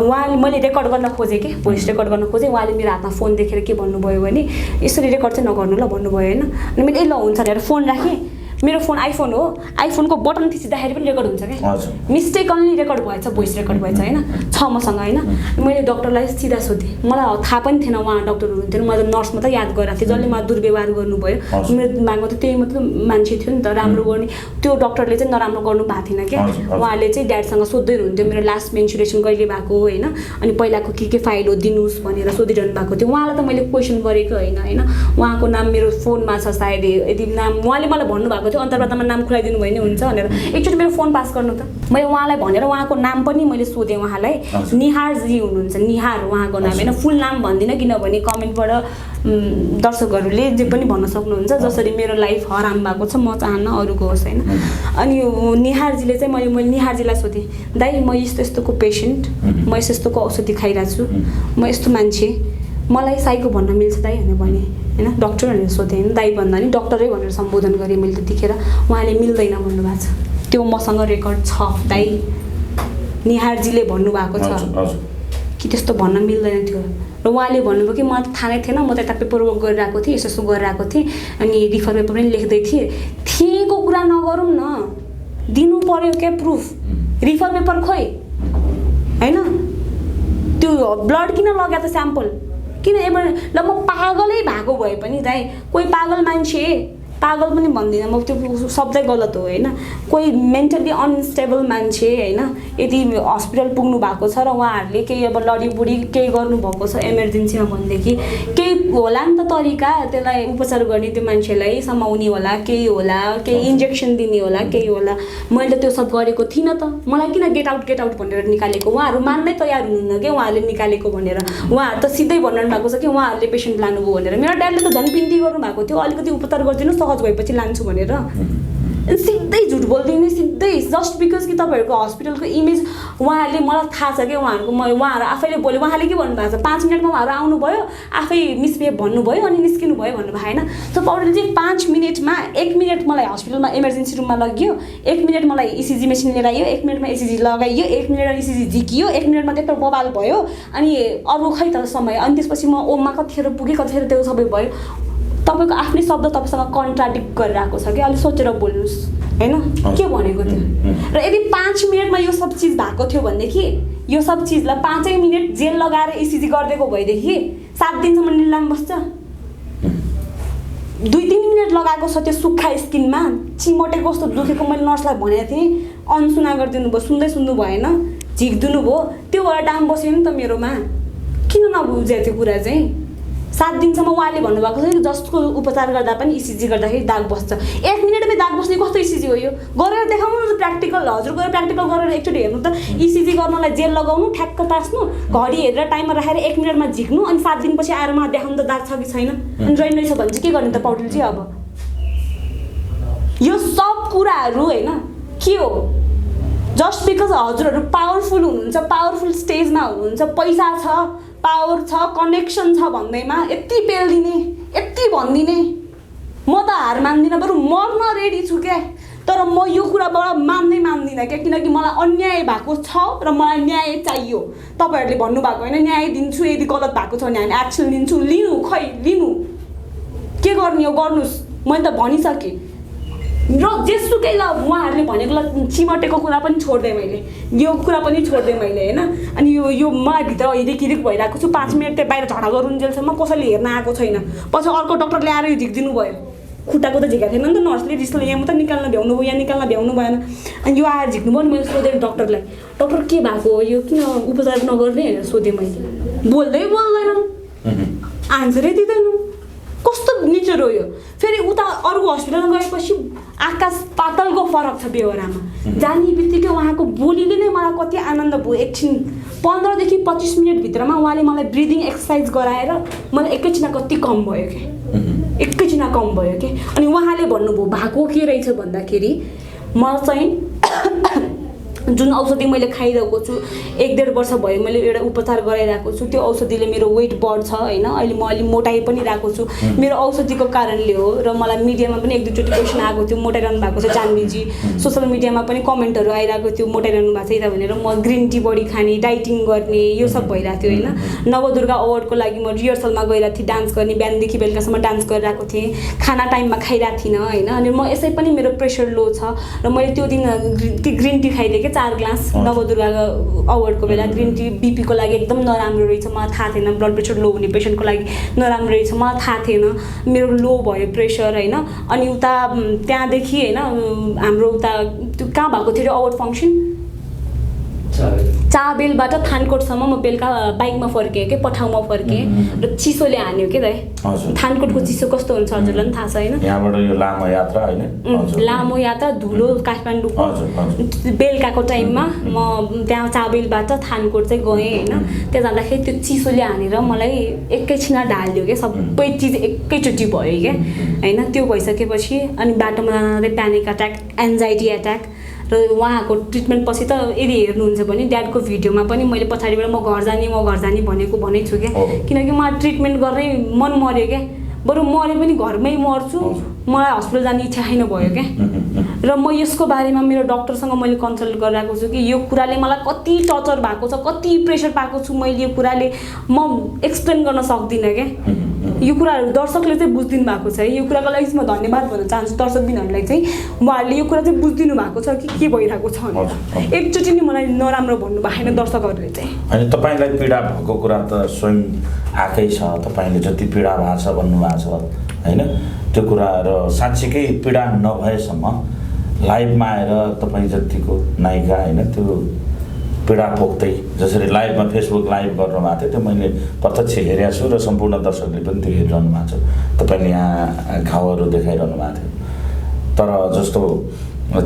उहाँले मैले रेकर्ड गर्न खोजेँ कि भोइस रेकर्ड गर्न खोजेँ उहाँले मेरो हातमा फोन देखेर के भन्नुभयो भने यसरी रेकर्ड चाहिँ नगर्नु ल भन्नुभयो होइन अनि मैले ल हुन्छ भनेर फोन राखेँ मेरो फोन आइफोन हो आइफोनको बटन थिचिँदाखेरि पनि रेकर्ड हुन्छ क्या मिस्टेकनली रेकर्ड भएछ भोइस रेकर्ड भएछ होइन छ मसँग होइन मैले डक्टरलाई सिधा सोधेँ मलाई थाहा पनि थिएन उहाँ डक्टर हुनुहुन्थ्यो मैले नर्स मात्रै याद गरेको थिएँ जसले मलाई दुर्व्यवहार गर्नुभयो मेरो दिमागमा त त्यही मात्रै मान्छे थियो नि त राम्रो गर्ने त्यो डक्टरले चाहिँ नराम्रो गर्नु भएको थिएन क्या उहाँले चाहिँ ड्याडसँग सोध्दै हुनुहुन्थ्यो मेरो लास्ट मेन्सुरेसन कहिले भएको होइन अनि पहिलाको के फाइल हो दिनुहोस् भनेर सोधिरहनु भएको थियो उहाँलाई त मैले क्वेसन गरेको होइन उहाँको नाम मेरो फोनमा छ सायद यदि नाम उहाँले मलाई भन्नुभएको थियो अन्तर्वार्तामा नाम खुलाइदिनु भयो नि हुन्छ भनेर एकचोटि मेरो फोन पास गर्नु त मैले उहाँलाई भनेर उहाँको नाम पनि मैले सोधेँ उहाँलाई निहारजी हुनुहुन्छ निहार उहाँको नाम होइन फुल नाम भन्दिनँ किनभने कमेन्टबाट दर्शकहरूले जे पनि भन्न सक्नुहुन्छ जसरी मेरो लाइफ हराम भएको छ म चाहन्न अरूको होस् होइन अनि निहारजीले चाहिँ मैले निहारजीलाई सोधेँ दाइ म यस्तो यस्तोको पेसेन्ट म यस्तो यस्तोको औषधि खाइरहेको छु म यस्तो मान्छे मलाई साइको भन्न मिल्छ दाइ भनेर भने होइन डक्टर भनेर सोधेँ होइन दाइ भन्दा नि डक्टरै भनेर सम्बोधन गरेँ मैले त्यतिखेर उहाँले मिल्दैन भन्नुभएको छ त्यो मसँग रेकर्ड छ दाइ निहारजीले भन्नुभएको छ कि त्यस्तो भन्न मिल्दैन थियो र उहाँले भन्नुभयो कि मलाई त थाहा नै थिएन म त यता पेपर वर्क गरिरहेको थिएँ यसो गरिरहेको थिएँ अनि रिफर पेपर पनि लेख्दै थिएँको कुरा नगरौँ न दिनु पर्यो क्या प्रुफ रिफर पेपर खोइ होइन त्यो ब्लड किन लग्यो त स्याम्पल किन ल म पागलै भएको भए पनि दाइ कोही पागल मान्छे पागल पनि भन्दिनँ म त्यो शब्दै गलत हो होइन कोही मेन्टली अनस्टेबल मान्छे होइन यदि हस्पिटल पुग्नु भएको छ र उहाँहरूले केही अब लडीबुडी केही गर्नुभएको छ इमर्जेन्सीमा भनेदेखि केही होला नि त तरिका त्यसलाई उपचार गर्ने त्यो मान्छेलाई समाउने होला केही इन्जेक्सन दिने होला केही होला मैले त्यो सब गरेको थिइनँ त मलाई किन गेट आउट भनेर निकालेको उहाँहरू मान्नै तयार हुनुहुन्न कि उहाँहरूले निकालेको भनेर उहाँहरू त सिधै भन्नु भएको छ कि उहाँहरूले पेसेन्ट लानुभयो भनेर मेरो ड्याडले त झन् बिन्ती गर्नुभएको थियो अलिकति उपचार गरिदिनु सहज भएपछि लान्छु भनेर सिधै झुट बोल्दिनँ सिधै जस्ट बिकज कि तपाईँहरूको हस्पिटलको इमेज उहाँहरूले मलाई थाहा छ कि उहाँहरू आफैले बोल्यो उहाँले के भन्नुभएको छ 5 मिनटमा उहाँहरू आउनुभयो आफै मिसबिहेभ भन्नुभयो अनि निस्किनु भयो भन्नुभयो होइन सो पौडेल चाहिँ 5 मिनटमा 1 मिनट मलाई हस्पिटलमा इमर्जेन्सी रुममा लगियो 1 मिनट मलाई इसिजी मेसिन लिएर आयो 1 मिनटमा इसिजी लगाइयो 1 मिनटमा इसिजी झिकियो 1 मिनटमा त्यत्रो बवाल भयो अनि अरू खै त समय अनि त्यसपछि म ओममा कतिखेर पुगेँ कतिखेर त्यो सबै भयो तपाईँको आफ्नै शब्द तपाईँसँग कन्ट्राडिक्ट गरेर आएको छ कि अलिक सोचेर बोल्नुहोस् होइन के भनेको थियो र यदि 5 मिनटमा यो सब चिज भएको थियो भनेदेखि यो सब चिजलाई 5 मिनट जेल लगाएर इसिजी गरिदिएको भएदेखि 7 दिनसम्म निलाम बस्छ 2-3 मिनट लगाएको छ त्यो सुक्खा स्किनमा चिमटेको जस्तो दुखेको मैले नर्सलाई भनेको थिएँ अनसुना गरिदिनु भयो सुन्नु भएन झिक्दिनु भयो त्यो भएर डाम बस्यो नि त मेरोमा किन नबुझ्यो त्यो कुरा चाहिँ 7 दिनसम्म उहाँले भन्नुभएको छ जसको उपचार गर्दा पनि इसिजी गर्दाखेरि दाग बस्छ। 1 मिनेटमै दाग बस्ने कस्तो इसिजी हो यो? गरेर देखाउनु न प्र्याक्टिकल। हजुर गएर प्र्याक्टिकल गरेर एकचोटि हेर्नु त। इसिजी गर्नलाई जेल लगाउनु, ठ्याक्क तास्नु, घडी हेरेर टाइममा राखेर 1 मिनेटमा झिक्नु, अनि 7 दिनपछि आएर मलाई देखाउनु त दाग छ कि छैन। अनि जइन रहेछ भने चाहिँ के गर्ने त पौडेलजी? अब यो सब कुराहरू हैन के हो? जस्ट बिकज हजुरहरू पावरफुल हुनुहुन्छ, पावरफुल स्टेजमा हुनुहुन्छ, पैसा छ, पावर छ, कनेक्सन छ भन्दैमा यति पेल्दिने, यति भनिदिने। म त हार मान्दिनँ, बरु मर्न रेडी छु क्या। तर म यो कुराबाट मान्दिनँ क्या, किनकि मलाई अन्याय भएको छ र मलाई न्याय चाहियो। तपाईँहरूले भन्नुभएको होइन न्याय दिन्छु, यदि गलत भएको छ भने हामी एक्सन लिन्छु। लिनु खै लिनु, के गर्ने हो गर्नुहोस्। मैले त भनिसकेँ र जेसुकै ल उहाँहरूले भनेको चिमटेको कुरा पनि छोड्दै मैले, यो कुरा पनि छोड्दै मैले होइन। अनि यो मलाई भित्र हिरिक भइरहेको छु। 5 मिनट त्यो बाहिर झगडा गरुन्जेलसम्म कसैले हेर्न आएको छैन। पछि अर्को डक्टरले आएर यो झिकिदिनु भयो। खुट्टाको त झिकाएको थिएन नि त नर्सले, रिसले यहाँ मात्रै निकाल्न भ्याउनु भयो, यहाँ निकाल्न भ्याउनु भएन। अनि यो आएर झिक्नु भयो नि। मैले सोधेँ डक्टरलाई, डक्टर के भएको हो यो, किन उपचार नगर्ने भनेर सोधेँ मैले। बोल्दैन, आन्सरै दिँदैन। कस्तो नेचर हो यो? फेरि उता अरूको हस्पिटलमा गएपछि आकाश पातलको फरक छ बेहोरामा। जाने बित्तिकै उहाँको बोलीले नै मलाई कति आनन्द भयो। एकछिन 15 देखि 25 मिनटभित्रमा उहाँले मलाई ब्रिदिङ एक्सर्साइज गराएर मलाई एकैछिन कति कम भयो क्या, एकैछिन कम भयो क्या। अनि उहाँले भन्नुभयो भएको के रहेछ भन्दाखेरि म चाहिँ जुन औषधि मैले खाइरहेको छु 1-1.5 वर्ष भयो मैले एउटा उपचार गराइरहेको छु। त्यो औषधिले मेरो वेट बढ्छ होइन। अहिले म अलि मोटाइ पनि रहेको छु मेरो औषधिको कारणले हो। र मलाई मिडियामा पनि 1-2 चोटि क्वेसन आएको थियो, मोटाइरहनु भएको छ जान्मीजी। सोसियल मिडियामा पनि कमेन्टहरू आइरहेको थियो, मोटाइरहनु भएको छ यता भनेर। म ग्रिन टी बढी खाने, डाइटिङ गर्ने, यो सब भइरहेको थियो होइन। नवदुर्गा अवार्डको लागि म रिहर्सलमा गइरहेको थिएँ, डान्स गर्ने, बिहानदेखि बेलुकासम्म डान्स गरिरहेको थिएँ, खाना टाइममा खाइरहेको थिइनँ होइन। अनि म यसै पनि मेरो प्रेसर लो छ र मैले त्यो दिन ग्रिन टी खाइदिएँ क्या 4 ग्लास नवदुर्गा अवार्डको बेला। ग्रिन टी बिपीको लागि एकदम नराम्रो रहेछ, मलाई थाहा थिएन। ब्लड प्रेसर लो हुने पेसेन्टको लागि नराम्रो रहेछ, मलाई थाहा थिएन। मेरो लो भयो प्रेसर होइन। अनि उता त्यहाँदेखि होइन हाम्रो उता त्यो कहाँ भएको थियो अवार्ड फङ्सन, चाबेलबाट थानकोटसम्म म बेलुका बाइकमा फर्केँ के, पठाउमा फर्केँ र चिसोले हान्यो के दाइ। थानकोटको चिसो कस्तो हुन्छ हजुरलाई पनि थाहा छ होइन। यहाँबाट यो लामो यात्रा होइन, लामो यात्रा, धुलो काठमाडौँको बेलुकाको टाइममा म त्यहाँ चाबेलबाट थानकोट चाहिँ गएँ होइन। त्यहाँ जाँदाखेरि त्यो चिसोले हानेर मलाई एकैछिन ढाल्यो क्या, सबै चिज एकैचोटि भयो क्या होइन। त्यो भइसकेपछि अनि बाटोमा जाँदै प्यानिक एट्याक, एन्जाइटी एट्याक र उहाँको ट्रिटमेन्ट पछि त यदि हेर्नुहुन्छ भने ड्याडको भिडियोमा पनि मैले पछाडिबाट म घर जाने भनेको भनेको छु क्या। किनकि मलाई ट्रिटमेन्ट गर्नै मन मर्यो क्या, बरु मरे पनि घरमै मर्छु, मलाई हस्पिटल जाने इच्छा छैन भयो क्या। र म यसको बारेमा मेरो डक्टरसँग मैले कन्सल्ट गरिरहेको छु कि यो कुराले मलाई कति टर्चर भएको छ, कति प्रेसर पाएको छु मैले, यो कुराले म एक्सप्लेन गर्न सक्दिनँ क्या। यो कुराहरू दर्शकले चाहिँ बुझिदिनु भएको छ है। यो कुराको लागि चाहिँ म धन्यवाद भन्न चाहन्छु दर्शकबिनहरूलाई चाहिँ। उहाँहरूले यो कुरा चाहिँ बुझिदिनु भएको छ कि के भइरहेको छ भनेर। एकचोटि नि मलाई नराम्रो भन्नु भएन दर्शकहरूले चाहिँ। अनि तपाईँलाई पीडा भएको कुरा त स्वयं आएकै छ, तपाईँले जति पीडा भएको छ भन्नुभएको छ होइन। त्यो कुरा र साँच्चीकै पीडा नभएसम्म लाइभमा आएर तपाईँ जतिको नायिका होइन त्यो पीडा पोख्दै जसरी लाइभमा फेसबुक लाइभ गर्नुभएको थियो त्यो मैले प्रत्यक्ष हेरेको छु र सम्पूर्ण दर्शकले पनि त्यो हेरिरहनु भएको छ। तपाईँले यहाँ घाउहरू देखाइरहनु भएको थियो, तर जस्तो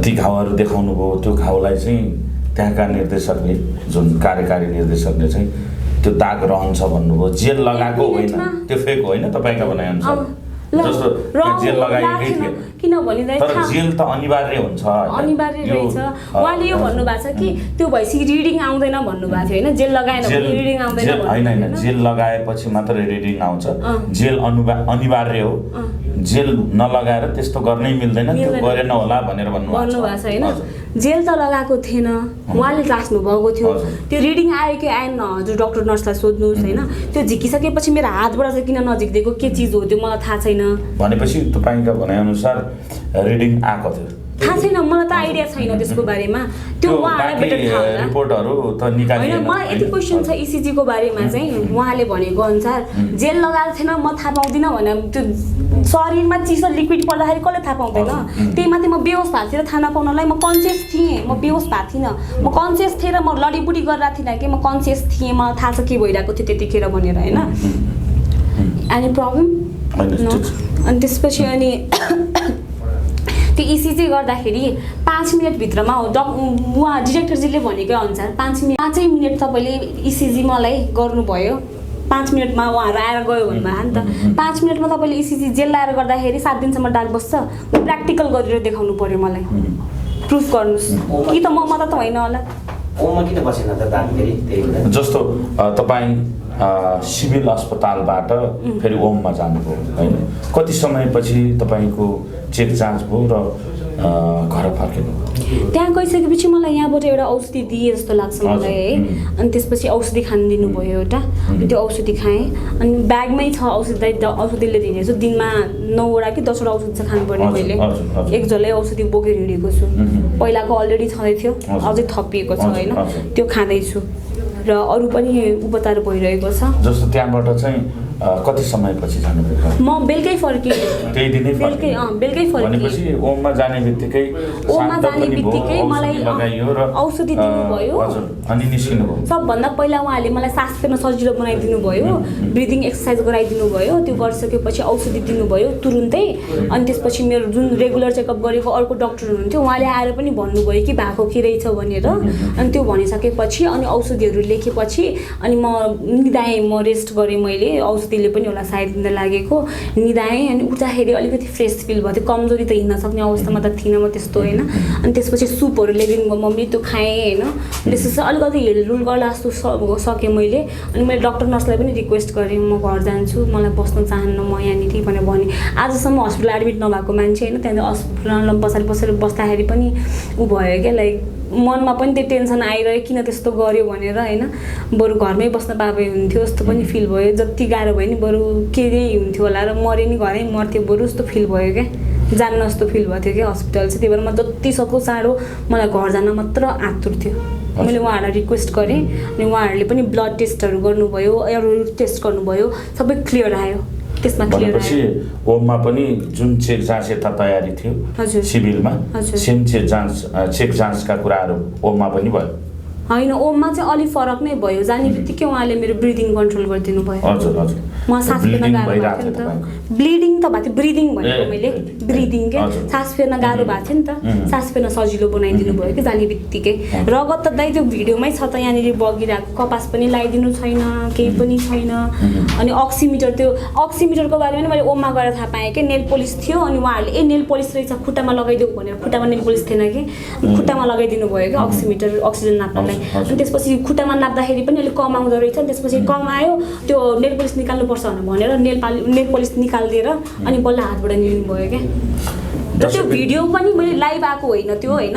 ती घाउहरू देखाउनु भयो त्यो घाउलाई चाहिँ त्यहाँका निर्देशकले, जुन कार्यकारी निर्देशकले चाहिँ त्यो दाग रहन्छ भन्नुभयो। जेल लगाएको होइन, त्यो फेक होइन तपाईँका भनाइअनुसार। जस्तो जेल लगाएकै थियो, किनभने तर जेल त अनिवार्य हुन्छ, अनिवार्य रहेछ। उहाँले यो भन्नुभएको छ कि त्यो भएपछि रिडिङ आउँदैन भन्नुभएको थियो होइन। जेल लगाएन भने रिडिङ आउँदैन होइन, जेल लगाएपछि मात्र रिडिङ आउँछ। जेल अनिवार्य हो, जेल नलगाएर त्यस्तो गर्नै मिल्दैन, त्यो गरेन होला भनेर भन्नुभएको छ होइन। जेल त लगाएको थिएन, उहाँले राख्नु भएको थियो। त्यो रिडिङ आयो कि आएन हजुर डक्टर नर्सलाई सोध्नुहोस् होइन। त्यो झिकिसकेपछि मेरो हातबाट चाहिँ किन नझिकिदिएको के चिज हो त्यो मलाई थाहा छैन। भनेपछि तपाईँका भनाइअनुसार रिडिङ आएको थियो, थाहा छैन मलाई त आइडिया छैन त्यसको बारेमा। त्यो उहाँलाई बेटर थाहा होला। रिपोर्टहरू त निकालिएन होइन। मलाई यति क्वेसन छ इसिजीको बारेमा चाहिँ उहाँले भनेको अनुसार जेल लगाएको थिएन म थाहा पाउँदिनँ भने त्यो शरीरमा चिसो लिक्विड पर्दाखेरि कसले थाहा पाउँदैन। त्यही माथि म बेहोस भएको थिएँ र थाहा नपाउनलाई म कन्सियस थिएँ, म बेहोस भएको थिइनँ, म कन्सियस थिएँ र म लडीबुडी गरिरहेको थिइनँ कि म कन्सियस थिएँ, मलाई थाहा छ के भइरहेको थियो त्यतिखेर भनेर होइन। एनी प्रब्लम अनि त्यसपछि अनि त्यो इसिजी गर्दाखेरि 5 मिनटभित्रमा उहाँ डिरेक्टरजीले भनेकै अनुसार 5 मिनट तपाईँले इसिजी मलाई गर्नुभयो 5 मिनटमा उहाँहरू आएर गयो भन्नुभयो नि त 5 मिनटमा तपाईँले इसिजी जेल लाएर गर्दाखेरि 7 दिनसम्म डाक बस्छ प्र्याक्टिकल गरेर देखाउनु पर्यो मलाई प्रुफ गर्नुहोस् कि त म मात्र त होइन होला ओमा किन बसेन त दाग फेरि त्यही जस्तो तपाईँ सिभिल अस्पतालबाट फेरि ओममा जानुभयो होइन कति समयपछि तपाईँको चेक जाँच भयो र घर फर्किनु त्यहाँ गइसकेपछि मलाई यहाँबाट एउटा औषधि दिए जस्तो लाग्छ मलाई है अनि त्यसपछि औषधि खान दिनुभयो एउटा त्यो औषधि खाएँ अनि ब्यागमै छ औषधिले दिने छु दिनमा 9वटा कि 10वटा औषधि चाहिँ खानुपर्ने मैले एक झोलै औषधि बोकेर हिँडेको छु पहिलाको अलरेडी छँदै थियो अझै थपिएको छ होइन त्यो खाँदैछु र अरू पनि उपचार भइरहेको छ जस्तो त्यहाँबाट चाहिँ कति समयपछि जानुभयो म बेलुकै फर्केँ त्यही दिनै बेलुकै फर्केँ भनेपछि ओममा जाने बित्तिकै मलाई औषधि दिनुभयो अनि निस्किनुभयो सबभन्दा पहिला उहाँले मलाई सास फेर्न सजिलो बनाइदिनु भयो ब्रिदिङ एक्सर्साइज गराइदिनु भयो त्यो गरिसकेपछि औषधि दिनुभयो तुरुन्तै अनि त्यसपछि मेरो जुन रेगुलर चेकअप गरेको अर्को डाक्टर हुनुहुन्थ्यो उहाँले आएर पनि भन्नुभयो कि भएको के रहेछ भनेर अनि त्यो भनिसकेपछि अनि औषधिहरू लेखेपछि अनि म निदाएँ म रेस्ट गरेँ मैले औषधिले पनि होला सायद लागेको निदाएँ अनि उठ्दाखेरि अलिकति फ्रेस फिल भयो त्यो कमजोरी त हिँड्न सक्ने अवस्थामा त थिइनँ म त्यस्तो होइन अनि त्यसपछि सुपहरू ल्याइदिनु भयो मम्मी त्यो खाएँ होइन त्यसपछि अलिकति हिलडुल गर्ला जस्तो सकेँ मैले अनि मैले डक्टर नर्सलाई पनि रिक्वेस्ट गरेँ म घर जान्छु मलाई बस्न चाहन्न म यहाँनिर भनेर भने आजसम्म हस्पिटल एडमिट नभएको मान्छे होइन त्यहाँदेखि हस्पिटलमा पछाडि बसेर बस्दाखेरि पनि ऊ भयो क्या लाइक मनमा पनि त्यो टेन्सन आइरह्यो किन त्यस्तो गर्यो भनेर होइन बरु घरमै बस्न पाए हुन्थ्यो जस्तो पनि फिल भयो जति गाह्रो भयो नि बरु के हुन्थ्यो होला र मरे नि घरै मर्थ्यो बरु जस्तो फिल भयो क्या जान्न जस्तो फिल भएको थियो क्या हस्पिटल चाहिँ त्यही भएर म जति सक्दो चाँडो मलाई घर जान मात्र आतुर थियो मैले उहाँहरूलाई रिक्वेस्ट गरेँ अनि उहाँहरूले पनि ब्लड टेस्टहरू गर्नुभयो अरू टेस्ट गर्नुभयो सबै क्लियर आयो त्यसमा भनेपछि ओममा पनि जुन चेक जाँच यता तयारी थियो सिभिलमा सेम चेक जाँचका कुराहरू ओममा पनि भयो होइन ओममा चाहिँ अलिक फरक नै भयो जाने बित्तिकै उहाँले मेरो ब्रिदिङ कन्ट्रोल गरिदिनु भयो हजुर हजुर म सास फेर्न गाह्रो भएको थियो नि त ब्लिडिङ त भएको थियो ब्रिदिङ भनेको मैले ब्रिदिङ के सास फेर्न गाह्रो भएको थियो नि त सास फेर्न सजिलो बनाइदिनु भयो कि जाने बित्तिकै रगत त दाइ त्यो भिडियोमै छ त यहाँनिर बगिरहेको कपास पनि लगाइदिनु छैन केही पनि छैन अनि अक्सिमिटरको बारेमा पनि मैले ओममा गएर थाहा पाएँ कि नेल पोलिस थियो अनि उहाँहरूले नेल पोलिस रहेछ खुट्टामा लगाइदियो भनेर खुट्टामा नेल पोलिस थिएन कि खुट्टामा लगाइदिनु भयो कि अक्सिमिटर अक्सिजन नाप्नलाई अनि त्यसपछि खुट्टामा नाप्दाखेरि पनि अलिक कम आउँदो रहेछ अनि त्यसपछि कम आयो त्यो नेल पोलिस निकाल्नुपर्छ भनेर नेल पोलिस निकालिदिएर अनि बल्ल हातबाट निल्नुभयो क्या त्यो भिडियो पनि मैले लाइभ आएको होइन त्यो होइन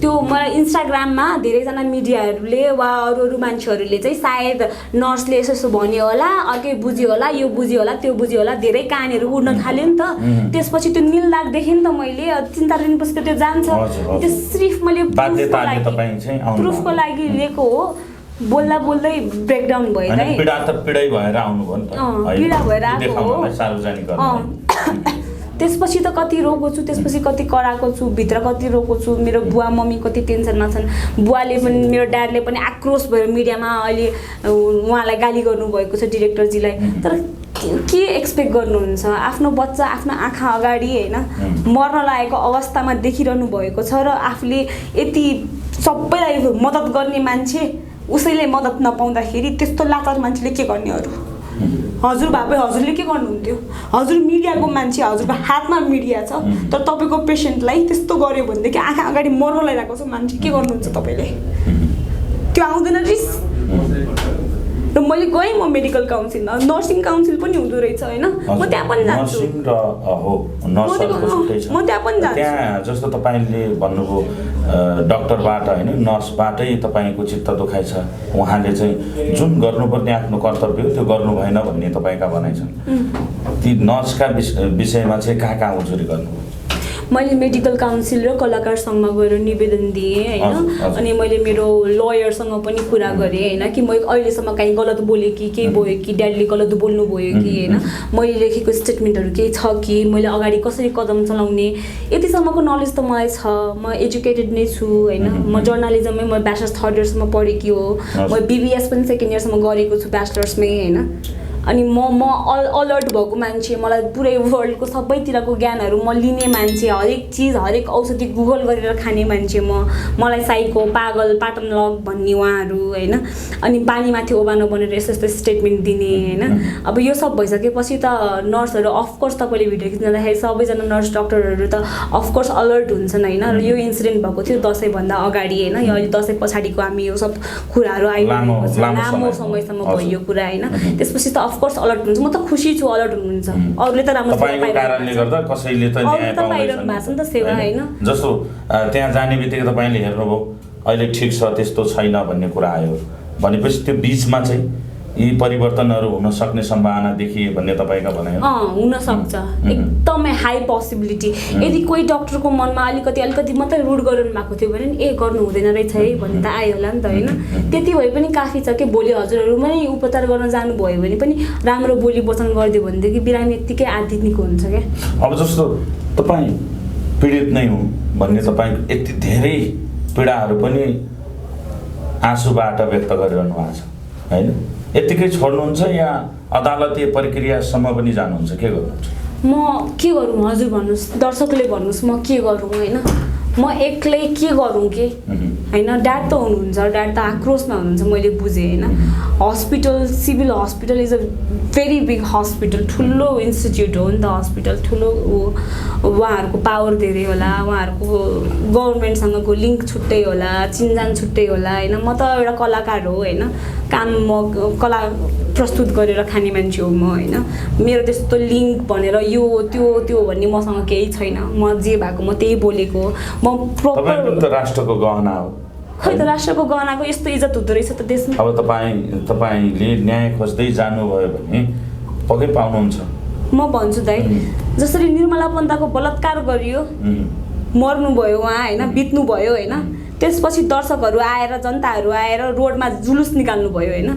त्यो मलाई इन्स्टाग्राममा धेरैजना मिडियाहरूले वा अरू मान्छेहरूले चाहिँ सायद नर्सले यसो भन्यो होला अर्कै बुझ्यो होला यो बुझ्यो होला त्यो बुझ्यो होला धेरै कानहरू उड्न थाल्यो नि त त्यसपछि त्यो निल दाग देखेँ नि त मैले 3-4 दिनपछि त त्यो जान्छ त्यो सिर्फ मैले प्रुफको लागि लिएको हो बोल्दा बोल्दै ब्रेकडाउन भयो है पीडा भएर आउनुभयो नि त पीडा भएर आएको हो सार्वजनिक त्यसपछि त कति रोएको छु त्यसपछि कति कराएको छु भित्र कति रोएको छु मेरो बुवा मम्मी कति टेन्सनमा छन् बुवाले पनि मेरो ड्याडले पनि आक्रोश भएर मिडियामा अहिले उहाँलाई गाली गर्नुभएको छ डिरेक्टरजीलाई तर के एक्सपेक्ट गर्नुहुन्छ आफ्नो बच्चा आफ्नो आँखा अगाडि होइन मर्न लागेको अवस्थामा देखिरहनु भएको छ र आफूले यति सबैलाई मद्दत गर्ने मान्छे उसैले मद्दत नपाउँदाखेरि त्यस्तो लाचार मान्छेले के गर्ने अरू हजुर भए हजुरले के गर्नुहुन्थ्यो हजुर मिडियाको मान्छे हजुरको हातमा मिडिया छ तर तपाईँको पेसेन्टलाई त्यस्तो गर्यो भनेदेखि आँखा अगाडि मर्न लगाइरहेको छ मान्छे के गर्नुहुन्छ तपाईँले त्यो आउँदैन रिस र मैले गएँ म मेडिकल काउन्सिलमा नर्सिङ काउन्सिल पनि हुँदो रहेछ होइन म त्यहाँ पनि जान्छु म त्यहाँ पनि जान्छु त्यहाँ जस्तो तपाईँले भन्नुभयो डक्टरबाट होइन नर्सबाटै तपाईँको चित्त दुखाइ छ उहाँले चाहिँ जुन गर्नुपर्ने आफ्नो कर्तव्य हो त्यो गर्नु भएन भन्ने तपाईँका भनाइ छन् ती नर्सका विषयमा चाहिँ कहाँ उजुरी गर्नु मैले मेडिकल काउन्सिल र कलाकार सङ्घमा गएर निवेदन दिएँ होइन अनि मैले मेरो लयरसँग पनि कुरा गरेँ होइन कि मैले अहिलेसम्म कहीँ गलत बोलेँ कि केही भयो कि ड्याडीले गलत बोल्नुभयो कि होइन मैले लेखेको स्टेटमेन्टहरू केही छ कि मैले अगाडि कसरी कदम चलाउने यतिसम्मको नलेज त मलाई छ म एजुकेटेड नै छु होइन म जर्नलिजममै म ब्याचलर्स 3rd इयरसम्म पढेकी हो म बिबिएस पनि 2nd इयरसम्म गरेको छु ब्याचलर्समै होइन अनि म अलर्ट भएको मान्छे, मलाई पुरै वर्ल्डको सबैतिरको ज्ञानहरू म लिने मान्छे, हरेक चिज हरेक औषधि गुगल गरेर खाने मान्छे मलाई साइको पागल पाटन लग भन्ने उहाँहरू होइन। अनि पानीमाथि ओबानो बनेर यस्तो यस्तो स्टेटमेन्ट दिने होइन। अब यो सब भइसकेपछि त नर्सहरू अफकोर्स तपाईँले भिडियो खिच्न जाँदाखेरि सबैजना नर्स डक्टरहरू त अफकोर्स अलर्ट हुन्छन् होइन। र यो इन्सिडेन्ट भएको थियो दसैँभन्दा अगाडि होइन। यो अहिले दसैँ पछाडिको हामी यो सब कुराहरू आइरहेको छ, लामो समयसम्म भयो यो कुरा होइन। त्यसपछि त अफकोर्स अलर्ट हुन्छ। म त खुसी छु अलर्ट हुनुहुन्छ। अरूले त राम्रो तपाईँको कारणले गर्दा कसैले त न्याय पाइरहनु भएको छ नि त सेवा होइन। जस्तो त्यहाँ जाने बित्तिकै तपाईँले हेर्नुभयो अहिले ठिक छ त्यस्तो छैन भन्ने कुरा आयो भनेपछि त्यो बिचमा चाहिँ यी परिवर्तनहरू हुन सक्ने सम्भावना देखिए भन्ने तपाईँका भनाइ हो? हुनसक्छ, एकदमै हाई पोसिबिलिटी। यदि कोही डक्टरको मनमा अलिकति मात्रै रुड गरिरहनु भएको थियो भने ए गर्नु हुँदैन रहेछ है भन्ने त आयो होला नि त होइन। त्यति भए पनि काफी छ कि भोलि हजुरहरूमा नै उपचार गर्न जानुभयो भने पनि राम्रो बोली वचन गरिदियो भनेदेखि बिरामी यत्तिकै आध्यात्मिक हुन्छ क्या। अब जस्तो तपाईँ पीडित नै हुँ भन्ने तपाईँको यति धेरै पीडाहरू पनि आँसुबाट व्यक्त गरिरहनु भएको छ होइन। यत्तिकै छोड्नुहुन्छ या अदालतीय प्रक्रियासम्म पनि जानुहुन्छ? के गर्नुहुन्छ? म के गरौँ हजुर भन्नुहोस्, दर्शकले भन्नुहोस् म के गरौँ होइन। म एक्लै के गरौँ कि होइन। ड्याड त हुनुहुन्छ, ड्याड त आक्रोशमा हुनुहुन्छ मैले बुझेँ होइन। Hospital civil hospital is a very big hospital, ठुलो इन्स्टिट्युट हो नि त हस्पिटल, ठुलो उहाँहरूको पावर धेरै होला, उहाँहरूको गभर्मेन्टसँगको लिङ्क छुट्टै होला, चिन्जान छुट्टै होला होइन। म त एउटा कलाकार हो होइन, काम म कला प्रस्तुत गरेर खाने मान्छे हो म होइन। मेरो त्यस्तो लिङ्क भनेर यो त्यो भन्ने मसँग केही छैन। म जे भएको म त्यही बोलेको। म प्रपर राष्ट्रको गहना हो खै त राष्ट्रको गहनाको यस्तो इज्जत हुँदो रहेछ त देशमा। अब तपाईँले न्याय खोज्दै जानुभयो भने पक्कै पाउनुहुन्छ। म भन्छु दाइ जसरी निर्मला पन्थाको बलात्कार गरियो, मर्नुभयो उहाँ होइन, बित्नुभयो होइन। त्यसपछि दर्शकहरू आएर जनताहरू आएर रोडमा जुलुस निकाल्नु भयो होइन।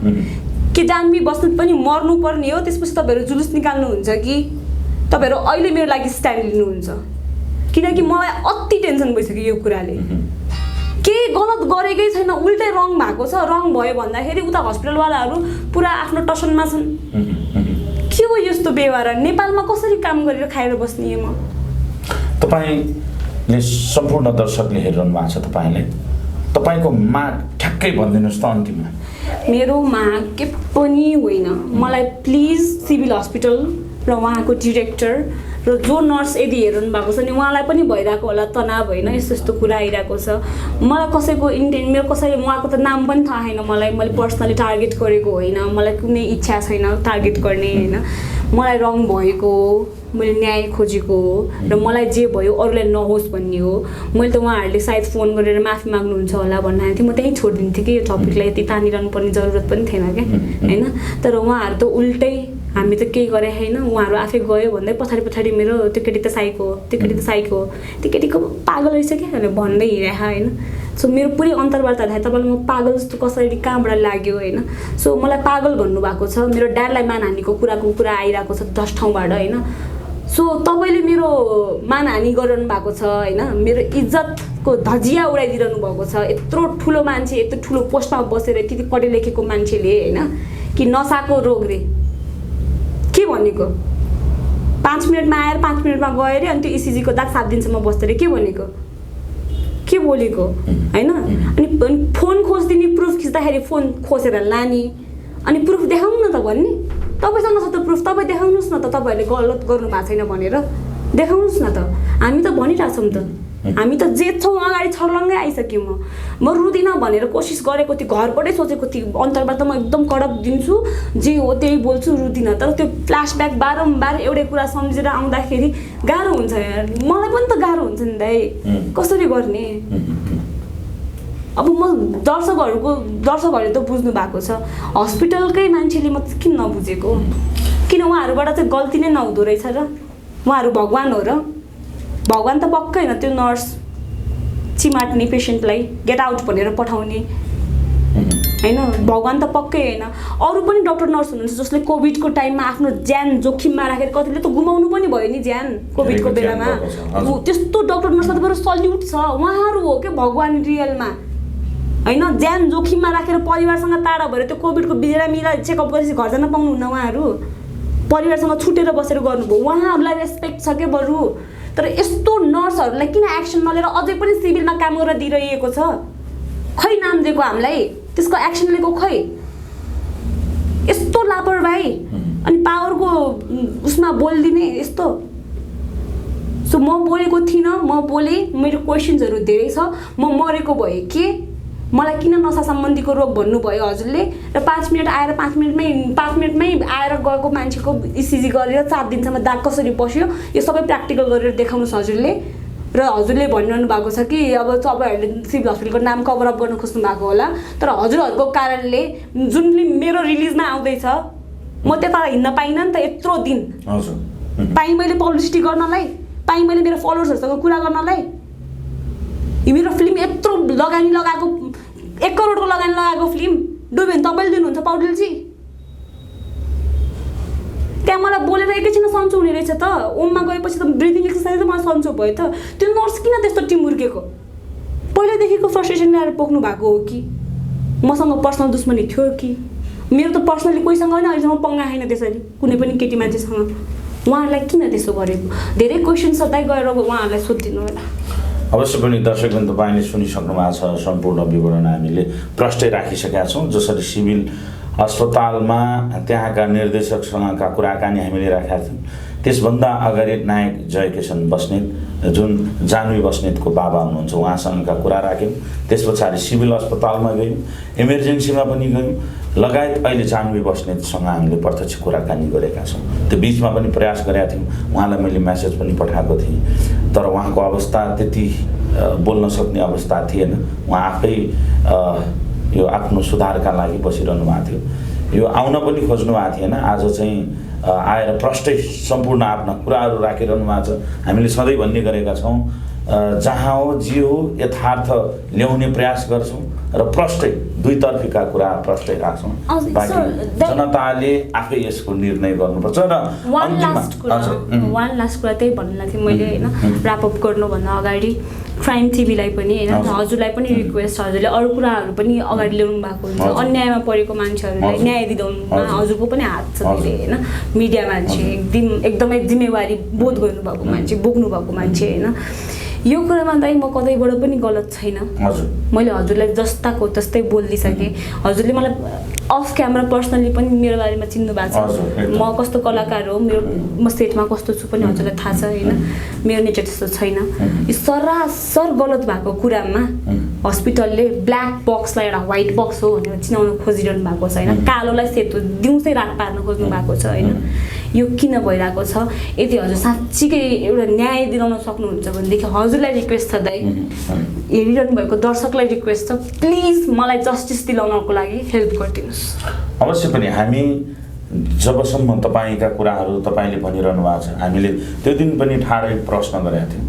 कि जान्वी बस्नेत पनि मर्नुपर्ने हो त्यसपछि तपाईँहरू जुलुस निकाल्नुहुन्छ कि तपाईँहरू अहिले मेरो लागि स्ट्यान्ड लिनुहुन्छ? किनकि मलाई अति टेन्सन भइसक्यो यो कुराले। केही गलत गरेकै छैन, उल्टै रङ भएको छ। रङ भयो भन्दाखेरि उता हस्पिटलवालाहरू पुरा आफ्नो टसनमा छन्। के हो यस्तो व्यवहार? नेपालमा कसरी काम गरेर खाएर बस्ने म? तपाईँले सम्पूर्ण दर्शकले हेरिरहनु भएको छ, तपाईँको माग ठ्याक्कै भनिदिनुहोस् त अन्तिममा। मेरो माग के पनि होइन, मलाई प्लिज सिभिल हस्पिटल र उहाँको डिरेक्टर र जो नर्स यदि हेर्नु भएको छ नि उहाँलाई पनि भइरहेको होला तनाव होइन, यस्तो यस्तो कुरा आइरहेको छ। मलाई कसैको मेरो कसैले उहाँको त नाम पनि थाहा छैन मलाई, मैले पर्सनली टार्गेट गरेको होइन, मलाई कुनै इच्छा छैन टार्गेट गर्ने होइन। मलाई रङ भएको हो, मैले न्याय खोजेको हो र मलाई जे भयो अरूलाई नहोस् भन्ने हो। मैले त उहाँहरूले सायद फोन गरेर माफी माग्नुहुन्छ होला भन्ने थिएँ, म त्यहीँ छोडिदिन्थेँ कि यो टपिकलाई यति तानिरहनु पर्ने जरुरत पनि थिएन क्या होइन। तर उहाँहरू त उल्टै हामी त केही गरे होइन, उहाँहरू आफै गयो भन्दै पछाडि मेरो त्यो केटी त साइको हो, त्यो केटी त साइको हो, त्यो केटीको पागल रहेछ क्या भनेर भन्दै हिँडेको होइन। सो मेरो पुरै अन्तर्वार्ता थाहा तपाईँलाई म पागल जस्तो कसरी कहाँबाट लाग्यो होइन। सो मलाई पागल भन्नुभएको छ, मेरो ड्याडलाई मानहानीको कुरा आइरहेको छ 10 ठाउँबाट होइन। सो तपाईँले मेरो मानहानी गरिरहनु भएको छ होइन, मेरो इज्जतको धजिया उडाइदिरहनु भएको छ। यत्रो ठुलो मान्छे, यत्रो ठुलो पोस्टमा बसेर त्यति पढे लेखेको मान्छेले होइन कि नसाको रोग रे के भनेको? 5 मिनटमा आएर 5 मिनटमा गयो अरे अनि त्यो इसिजीको दाग 7 दिनसम्म बस्दै अरे के भनेको? के बोलेको होइन। अनि फोन खोजिदिने, प्रुफ खिच्दाखेरि फोन खोसेर लाने, अनि प्रुफ देखाउनु न त भन्ने। तपाईँसँग छ त प्रुफ, तपाईँ देखाउनुहोस् न त तपाईँहरूले गलत गर्नु भएको छैन भनेर देखाउनुहोस् न त। हामी त भनिरहेछौँ त, हामी त जे छौँ अगाडि छर्लङ्गै आइसक्यौँ। म रुदिनँ भनेर कोसिस गरेको थिएँ, घरबाटै सोचेको थिएँ अन्तर्वार्ता म एकदम कडक दिन्छु, जे हो त्यही बोल्छु, रुदिनँ। तर त्यो फ्ल्यासब्याक बारम्बार एउटै कुरा सम्झेर आउँदाखेरि गाह्रो हुन्छ यार, मलाई पनि त गाह्रो हुन्छ नि दाइ, कसरी गर्ने? अब म दर्शकहरूले त बुझ्नु भएको छ, हस्पिटलकै मान्छेले म किन नबुझेको? किन उहाँहरूबाट चाहिँ गल्ती नै नहुँदो रहेछ र? उहाँहरू भगवान् हो र? भगवान् त पक्कै होइन, त्यो नर्स चिमाट्ने पेसेन्टलाई गेट आउट भनेर पठाउने होइन, भगवान् त पक्कै होइन। अरू पनि डक्टर नर्स हुनुहुन्छ जसले कोभिडको टाइममा आफ्नो ज्यान जोखिममा राखेर कतिले त गुमाउनु पनि भयो नि ज्यान कोभिडको बेलामा। त्यस्तो डक्टर नर्सलाई त बरु सल्युट छ, उहाँहरू हो क्या भगवान् रियलमा। होइन ज्यान जोखिममा राखेर परिवारसँग टाढा भएर त्यो कोभिडको बिरा मिला चेकअप गरेपछि घर जान पाउनुहुन्न उहाँहरू परिवारसँग छुटेर बसेर गर्नुभयो उहाँहरूलाई रेस्पेक्ट छ के बरु तर यस्तो नर्सहरूलाई किन एक्सन नलिएर अझै पनि सिभिलमा काम गरेर दिइरहेको छ खै नाम दिएको हामीलाई त्यसको एक्सन लिएको खै यस्तो लापरवाही अनि पावरको उसमा बोलिदिने यस्तो सो म बोलेको थिइनँ म बोलेँ मेरो क्वेसन्सहरू धेरै छ म मरेको भएँ के मलाई किन नसा सम्बन्धीको रोग भन्नुभयो हजुरले र 5 मिनट आएर 5 मिनटमै आएर गएको मान्छेको इसिजी गरेर 7 दिनसम्म दाग कसरी बस्यो यो सबै प्र्याक्टिकल गरेर देखाउनुहोस् हजुरले र हजुरले भनिरहनु भएको छ कि अब तपाईँहरूले सिभिल हस्पिटलको नाम कभर अप गर्न खोज्नु भएको होला तर हजुरहरूको कारणले जुन फिल्म मेरो रिलिजमा आउँदैछ म त्यता हिँड्न पाइनँ नि त यत्रो दिन पाएँ मैले पब्लिसिटी गर्नलाई पाएँ मैले मेरो फलोवर्सहरूसँग कुरा गर्नलाई मेरो फिल्म यत्रो लगानी लगाएको 1 करोडको लगानी लगाएको फिल्म डुब्यो भने तपाईँले दिनुहुन्छ पौडेलजी त्यहाँ मलाई बोलेर एकैछिन सन्चो हुने रहेछ त ओममा गएपछि त ब्रिदिङ एक्सर्साइज त मलाई सन्चो भयो त त्यो नर्स किन त्यस्तो टिम उर्केको पहिल्यैदेखिको फ्रस्ट्रेसन ल्याएर पोख्नु भएको हो कि मसँग पर्सनल दुश्मनी थियो कि मेरो त पर्सनली कोहीसँग होइन अहिलेसम्म पङ्गा छैन त्यसरी कुनै पनि केटी मान्छेसँग उहाँहरूलाई किन त्यसो गरेको धेरै क्वेसन सधैँ गएर उहाँहरूलाई सोधिदिनु होला अवश्य पनि दर्शकबिन तपाईँले सुनिसक्नु भएको छ सम्पूर्ण विवरण हामीले प्रष्टै राखिसकेका छौँ जसरी सिभिल अस्पतालमा त्यहाँका निर्देशकसँगका कुराकानी हामीले राखेका थियौँ त्यसभन्दा अगाडि नायक जयकिशन बस्नेत जुन जान्वी बस्नेतको बाबा हुनुहुन्छ उहाँसँगका कुरा राख्यौँ त्यस पछाडि सिभिल अस्पतालमा गयौँ इमर्जेन्सीमा पनि गयौँ लगायत अहिले जान्वी बस्नेतसँग हामीले प्रत्यक्ष कुराकानी गरेका छौँ त्यो बिचमा पनि प्रयास गरेका थियौँ उहाँलाई मैले म्यासेज पनि पठाएको थिएँ तर उहाँको अवस्था त्यति बोल्न सक्ने अवस्था थिएन उहाँ आफै यो आफ्नो सुधारका लागि बसिरहनु भएको थियो यो आउन पनि खोज्नु भएको थिएन आज चाहिँ आएर प्रष्टै सम्पूर्ण आफ्ना कुराहरू राखिरहनु भएको छ हामीले सधैँ भन्ने गरेका छौँ जहाँ हो जे हो यथार्थ ल्याउने प्रयास गर्छौँ र प्रष्टै दुईतर्फीका कुरा प्रष्टै राख्छौँ बाँकी जनताले आफै यसको निर्णय गर्नुपर्छ र वान लास्ट कुरा त्यही भन्नु लाग्थ्यो मैले होइन ऱ्यापअप गर्नुभन्दा अगाडि क्राइम टिभीलाई पनि होइन हजुरलाई पनि रिक्वेस्ट हजुरले अरू कुराहरू पनि अगाडि ल्याउनु भएको हुन्छ अन्यायमा परेको मान्छेहरूलाई न्याय दिलाउनुमा हजुरको पनि हात छ धेरै होइन मिडिया मान्छे एकदमै जिम्मेवारी बोध गर्नुभएको मान्छे बोक्नु भएको मान्छे होइन यो कुरामा दाइ म कतैबाट पनि गलत छैन मैले हजुरलाई जस्ताको तस्तै बोलिदिइसकेँ हजुरले मलाई अफ क्यामेरा पर्सनली पनि मेरो बारेमा चिन्नु भएको छ म कस्तो कलाकार हो म सेटमा कस्तो छु पनि हजुरलाई थाहा छ होइन मेरो नेचर त्यस्तो छैन यो सरासर गलत भएको कुरामा हस्पिटलले ब्ल्याक बक्सलाई एउटा व्हाइट बक्स हो भनेर चिनाउन खोजिरहनु भएको छ होइन कालोलाई सेतो दिउँसै रात पार्न खोज्नु भएको छ होइन यो किन भइरहेको छ यदि हजुर साँच्चीकै एउटा न्याय दिलाउन सक्नुहुन्छ भनेदेखि हजुरलाई रिक्वेस्ट छ दाइ हेरिरहनु भएको दर्शकलाई रिक्वेस्ट छ प्लिज मलाई जस्टिस दिलाउनको लागि हेल्प गरिदिनुहोस् अवश्य पनि हामी जबसम्म तपाईँका कुराहरू तपाईँले भनिरहनु भएको छ हामीले त्यो दिन पनि ठाडै प्रश्न गरेका थियौँ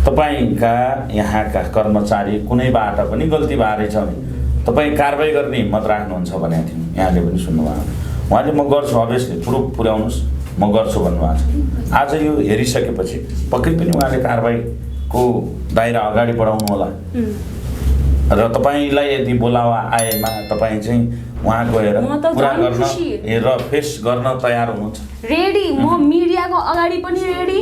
तपाईँका यहाँका कर्मचारी कुनैबाट पनि गल्ती भएरै छ भने तपाईँ कारबाही गर्ने हिम्मत राख्नुहुन्छ भनेको थियौँ यहाँले पनि सुन्नुभएको उहाँले म गर्छु अभियसली प्रुफ पुर्याउनुहोस् म गर्छु भन्नुभएको छ आज यो हेरिसकेपछि पक्कै पनि उहाँले कारबाहीको दायरा अगाडि बढाउनु होला र तपाईँलाई यदि बोलावा आएमा तपाईँ चाहिँ वहाँ गएर कुरा गर्न र फेस गर्न तयार हुनुहुन्छ रेडी म मिडियाको अगाडि पनि रेडी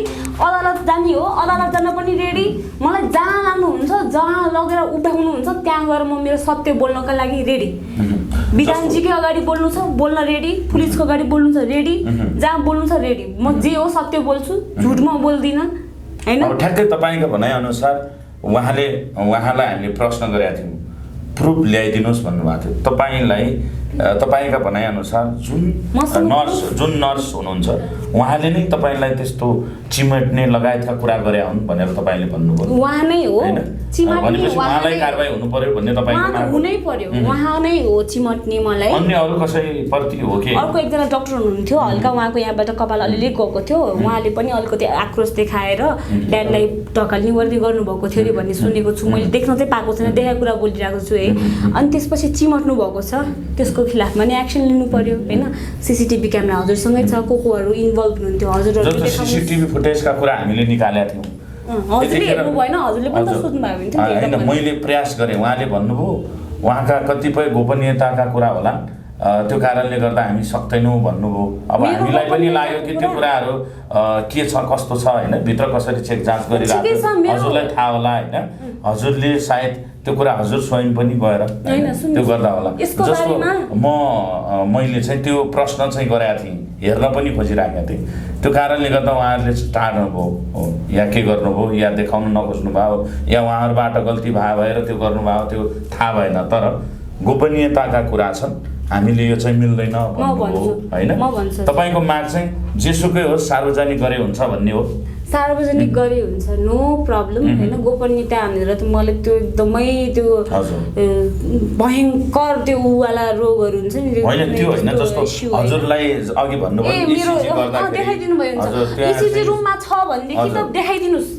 अदालत जाने हो अदालत जान पनि रेडी मलाई जहाँ लानुहुन्छ जहाँ लगेर उठाउनुहुन्छ त्यहाँ गएर म मेरो सत्य बोल्नका लागि रेडी विधानजीकै अगाडि बोल्नु छ बोल्न रेडी पुलिसको अगाडि बोल्नु छ रेडी जहाँ बोल्नु छ रेडी म जे हो सत्य बोल्छु झुट म बोल्दिनँ हैन अब ठ्याक्कै तपाईँको भनाइअनुसार उहाँलाई हामीले प्रश्न गरेका थियौँ प्रुफ ल्याइदिनुहोस् भन्नुभएको थियो तपाईँलाई तपाईँका भनाइअनुसार जुन नर्स हुनुहुन्छ उहाँले नै तपाईँलाई त्यस्तो चिमट्ने लगायतका कुरा गरे हुन् भनेर तपाईँले भन्नुभयो उहाँ नै हो चिमट्ने उहाँलाई कारबाही हुनु पर्यो भन्ने तपाईँको हुनै पर्यो उहाँ नै हो चिमट्ने मलाई अन्य अरू कसैप्रति हो कि अर्को एकजना डाक्टर हुनुहुन्थ्यो हल्का उहाँको यहाँबाट कपाल अलिअलि गएको थियो उहाँले पनि अलिकति आक्रोश देखाएर ड्याडलाई ढकाल्ने वर्दी गर्नुभएको थियो अरे भन्ने सुनेको छु मैले देख्न चाहिँ पाएको छैन देखाएको कुरा बोलिरहेको छु है अनि त्यसपछि चिमट्नु भएको छ त्यसको खिलाफमा नै एक्सन लिनु पर्यो हैन सीसीटीभी क्यामेरा हजुरसँगै छ कोहरू इन्भल्भ हुनुहुन्थ्यो हजुरहरुले सीसीटीभी फुटेजका कुरा हामीले निकालेका थियौँ हजुरले हेर्नु भएन हजुरले पनि त सोध्नु भएको थियो हैन मैले प्रयास गरे उहाँले भन्नुभयो उहाँका कतिपय गोपनीयताका कुरा होला त्यो कारणले गर्दा हामी सक्दैनौँ भन्नुभयो। अब हामीलाई पनि लाग्यो कि त्यो कुराहरू के छ कस्तो छ होइन, भित्र कसरी चेक जाँच गरिरहेको हजुरलाई थाहा होला होइन, हजुरले सायद त्यो कुरा हजुर स्वयं पनि गएर त्यो गर्दा होला। जस्तो मैले चाहिँ त्यो प्रश्न चाहिँ गरेका थिएँ, हेर्न पनि खोजिरहेका थिएँ, त्यो कारणले गर्दा उहाँहरूले टार्नुभयो या के गर्नुभयो या देखाउन नखोज्नु भयो या उहाँहरूबाट गल्ती भएर त्यो गर्नुभयो त्यो थाहा भएन। तर गोपनीयताका कुरा छन्, हामीले यो चाहिँ मिल्दैन भन्नुभयो होइन। तपाईँको माग चाहिँ जेसुकै होस् सार्वजनिक गरे हुन्छ भन्ने हो। सार्वजनिक गरे हुन्छ, नो प्रब्लम होइन। गोपनीयता भनेर त मलाई त्यो एकदमै त्यो भयङ्कर त्यो वाला रोगहरू हुन्छ नि होइन, त्यो होइन। जस्तो हजुरलाई अघि भन्नुभयो देखाइदिनु भयो हुन्छ, इसिजी रुममा छ भनेदेखि त देखाइदिनुहोस्,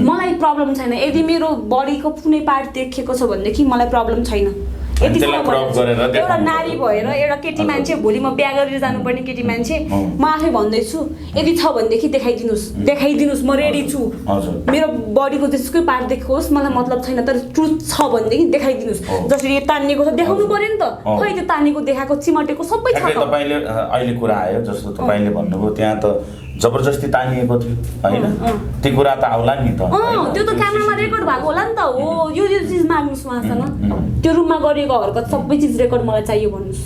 मलाई प्रब्लम छैन। यदि मेरो बडीको कुनै पार्ट देखिएको छ भनेदेखि मलाई प्रब्लम छैन। एउटा नारी भएर एउटा केटी मान्छे, भोलि म बिहा गरेर जानुपर्ने केटी मान्छे, म आफै भन्दैछु यदि छ भनेदेखि देखाइदिनुहोस्, म रेडी छु। मेरो बडीको त्यसकै पार्ट देखोस् मलाई मतलब छैन, तर ट्रुथ छ भनेदेखि देखाइदिनुहोस्। जसरी यो तानिएको छ देखाउनु पर्यो नि त, खै त्यो तानेको देखाएको चिमटेको सबै छ। तपाईँले अहिले कुरा आयो जस्तो तपाईँले भन्नुभयो त्यहाँ त जबरजस्ती तानिएको थियो होइन, त्यो कुरा त आउला नि त। त्यो त क्यामेरामा रेकर्ड भएको होला नि त। हो यो चिज माग्नुहोस् उहाँसँग, त्यो रुममा गरिएको हरकत सबै चिज रेकर्ड मलाई चाहियो भन्नुहोस्,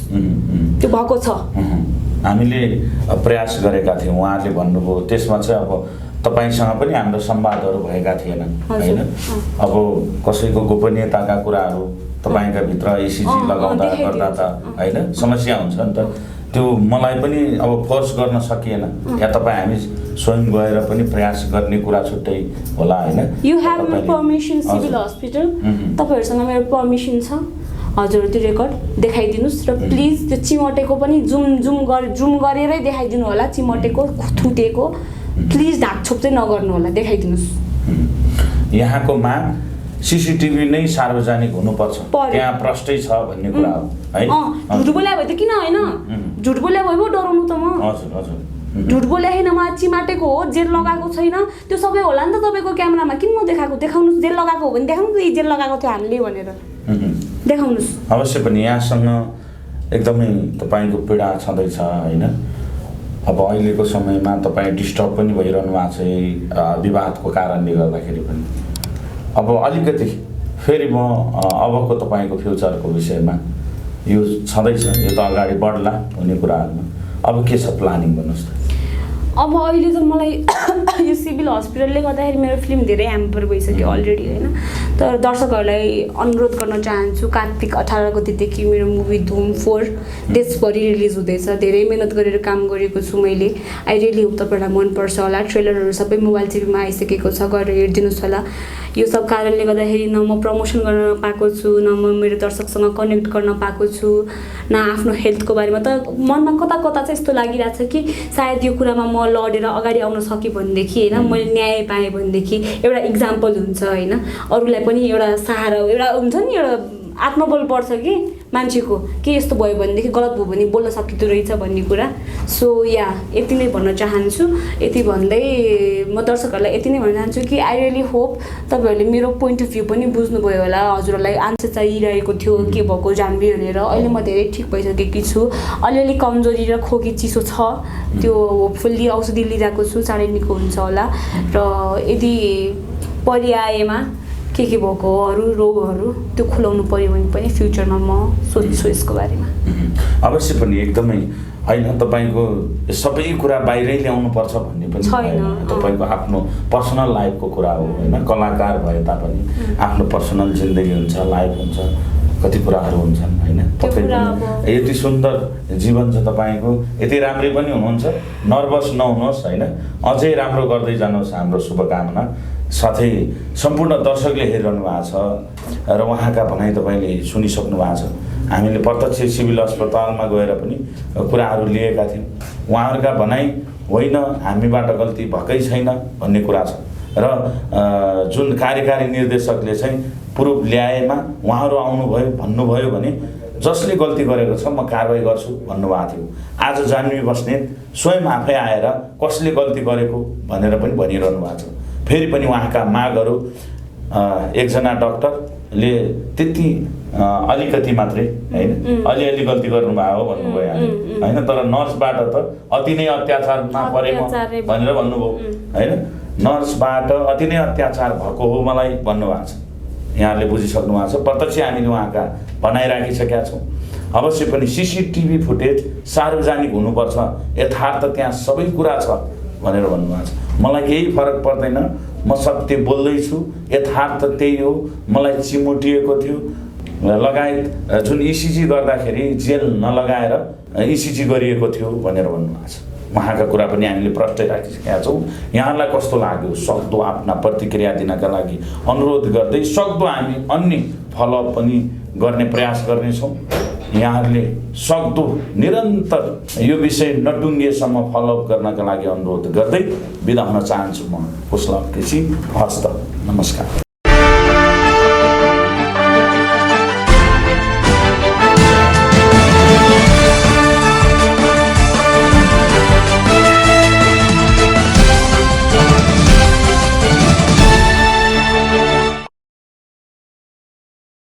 त्यो भएको छ। हामीले प्रयास गरेका थियौँ, उहाँले भन्नुभयो त्यसमा चाहिँ अब तपाईँसँग पनि हाम्रो संवादहरू भएका थिएनन् होइन। अब कसैको गोपनीयताका कुराहरू तपाईँका भित्र इसिजी लगाउँदा गर्दा त होइन समस्या हुन्छ नि त। त्यो मलाई पनि अब फोर्स गर्न सकिएन, या तपाईँ हामी स्वयं गएर पनि प्रयास गर्ने कुरा छुट्टै होला होइन। You have my permission civil hospital, तपाईँहरूसँग मेरो पर्मिसन छ, हजुर त्यो रेकर्ड देखाइदिनुहोस्। र प्लिज त्यो चिमटेको पनि जुम गरेरै देखाइदिनु होला, चिमटेको थुटेको प्लिज ढाकछोप चाहिँ नगर्नु होला, देखाइदिनुहोस्। यहाँको माग सीसीटीभी नै सार्वजनिक हुनुपर्छ, त्यहाँ प्रष्टै छ भन्ने कुरा हो होइन। झुट बोल्या भए त किन होइन, झुट बोल्या भए पो डराउनु त म। हजुर हजुर, झुट बोल्या होइन, म चिमाटेको हो, जेल लगाएको छैन, त्यो सबै होला नि त तपाईँको क्यामेरामा। किन म देखाउनुहोस्, जेल लगाएको हो भने देखाउनुहोस्, जेल लगाएको थियो हामीले भनेर देखाउनुहोस्। अवश्य पनि यहाँसँग एकदमै तपाईँको पीडा छँदैछ होइन। अब अहिलेको समयमा तपाईँ डिस्टर्ब पनि भइरहनु भएको छ विवादको कारणले गर्दाखेरि पनि। अब अलिकति फेरि म अबको तपाईँको फ्युचरको विषयमा यो छँदैछ, यो त अगाडि बढ्ला हुने कुराहरूमा अब के छ प्लानिङ भन्नुहोस् त। अब अहिले त मलाई यो सिभिल हस्पिटलले गर्दाखेरि मेरो फिल्म धेरै ह्याम्पर भइसक्यो अलरेडी होइन। तर दर्शकहरूलाई अनुरोध गर्न चाहन्छु, कार्तिक 18 गतिदेखि मेरो मुभी धुम 4 देशभरि रिलिज हुँदैछ। धेरै मेहनत गरेर काम गरेको छु मैले, आई रियली होप तपाईँहरूलाई मनपर्छ होला। ट्रेलरहरू सबै मोबाइल टिभीमा आइसकेको छ, गएर हेरिदिनुहोस् होला। यो सब कारणले गर्दाखेरि न म प्रमोसन गर्न पाएको छु, न म मेरो दर्शकसँग कनेक्ट गर्न पाएको छु, न आफ्नो हेल्थको बारेमा। त मनमा कता कता चाहिँ यस्तो लागिरहेको छ कि सायद यो कुरामा म लडेर अगाडि आउन सकेँ भनेदेखि होइन, मैले न्याय पाएँ भनेदेखि एउटा इक्जाम्पल हुन्छ होइन। अरूलाई पनि एउटा सहारा, एउटा हुन्छ नि, एउटा आत्मबल बढ्छ कि मान्छेको, के यस्तो भयो भनेदेखि गलत भयो भने बोल्न सकिँदो रहेछ भन्ने कुरा। सो या यति नै भन्न चाहन्छु। यति भन्दै म दर्शकहरूलाई यति नै भन्न चाहन्छु कि आई रियली होप तपाईँहरूले मेरो पोइन्ट अफ भ्यू पनि बुझ्नुभयो होला। हजुरहरूलाई आन्सर चाहिरहेको थियो के भएको जानवी भनेर। अहिले म धेरै ठिक भइसकेकी छु, अलिअलि कमजोरी र खोकी चिसो छ, त्यो होपफुल्ली औषधि लिइरहेको छु, चाँडै निको हुन्छ होला। र यदि पर्यायमा के भएको अरू रोगहरू त्यो खुलाउनु पर्यो भने पनि फ्युचरमा म सोच्छु यसको बारेमा। अवश्य पनि एकदमै होइन, तपाईँको सबै कुरा बाहिरै ल्याउनु पर्छ भन्ने पनि छैन। तपाईँको आफ्नो पर्सनल लाइफको कुरा हो होइन। कलाकार भए तापनि आफ्नो पर्सनल जिन्दगी हुन्छ, लाइफ हुन्छ, कति कुराहरू हुन्छन् होइन। तपाईँ यति सुन्दर जीवन छ तपाईँको, यति राम्रै पनि हुनुहुन्छ, नर्भस नहुनुहोस् होइन। अझै राम्रो गर्दै जानुहोस्, हाम्रो शुभकामना। साथै सम्पूर्ण दर्शकले हेरिरहनु भएको छ र उहाँका भनाइ तपाईँले सुनिसक्नु भएको छ। हामीले प्रत्यक्ष सिभिल अस्पतालमा गएर पनि कुराहरू लिएका थियौँ। उहाँहरूका भनाइ होइन हामीबाट गल्ती भएकै छैन भन्ने कुरा छ। र जुन कार्यकारी निर्देशकले चाहिँ प्रुफ ल्याएमा उहाँहरू आउनुभयो भन्नुभयो भने जसले गल्ती गरेको छ म कारवाही गर्छु भन्नुभएको थियो। आज जानवी बस्नेत स्वयं आफै आएर कसले गल्ती गरेको भनेर पनि भनिरहनु भएको छ। फेरि पनि उहाँका मागहरू एकजना डाक्टर ले त्यति अलिकति मात्रै होइन अलिअलि गल्ती गर्नुभयो हो भन्नुभयो यहाँले होइन, तर नर्सबाट त अति नै अत्याचारमा परे म भनेर भन्नुभयो होइन, नर्सबाट अति नै अत्याचार भएको हो मलाई भन्नुभएको छ। यहाँले बुझिसक्नु भएको छ, प्रत्यक्ष हामीले उहाँका भनाइराखिसकेका छौँ। अवश्य पनि सीसीटीभी फुटेज सार्वजनिक हुनुपर्छ, यथार्थ त्यहाँ सबै कुरा छ भनेर भन्नुभएको छ। मलाई केही फरक पर्दैन, म सत्य बोल्दैछु, यथार्थ त्यही हो। मलाई चिमुटिएको थियो लगायत जुन इसिजी गर्दाखेरि जेल नलगाएर इसिजी गरिएको थियो भनेर भन्नुभएको छ। उहाँका कुरा पनि हामीले प्रष्टै राखिसकेका छौँ। यहाँलाई कस्तो लाग्यो सक्दो आफ्ना प्रतिक्रिया दिनका लागि अनुरोध गर्दै सक्दो हामी अन्य फलोअप पनि गर्ने प्रयास गर्नेछौँ। यहाँहरूले सक्दो निरन्तर यो विषय नटुङ्गेसम्म फलोअप गर्नका लागि अनुरोध गर्दै बिदा हुन चाहन्छु। म पुष्पलाल केसी, हस्त, नमस्कार।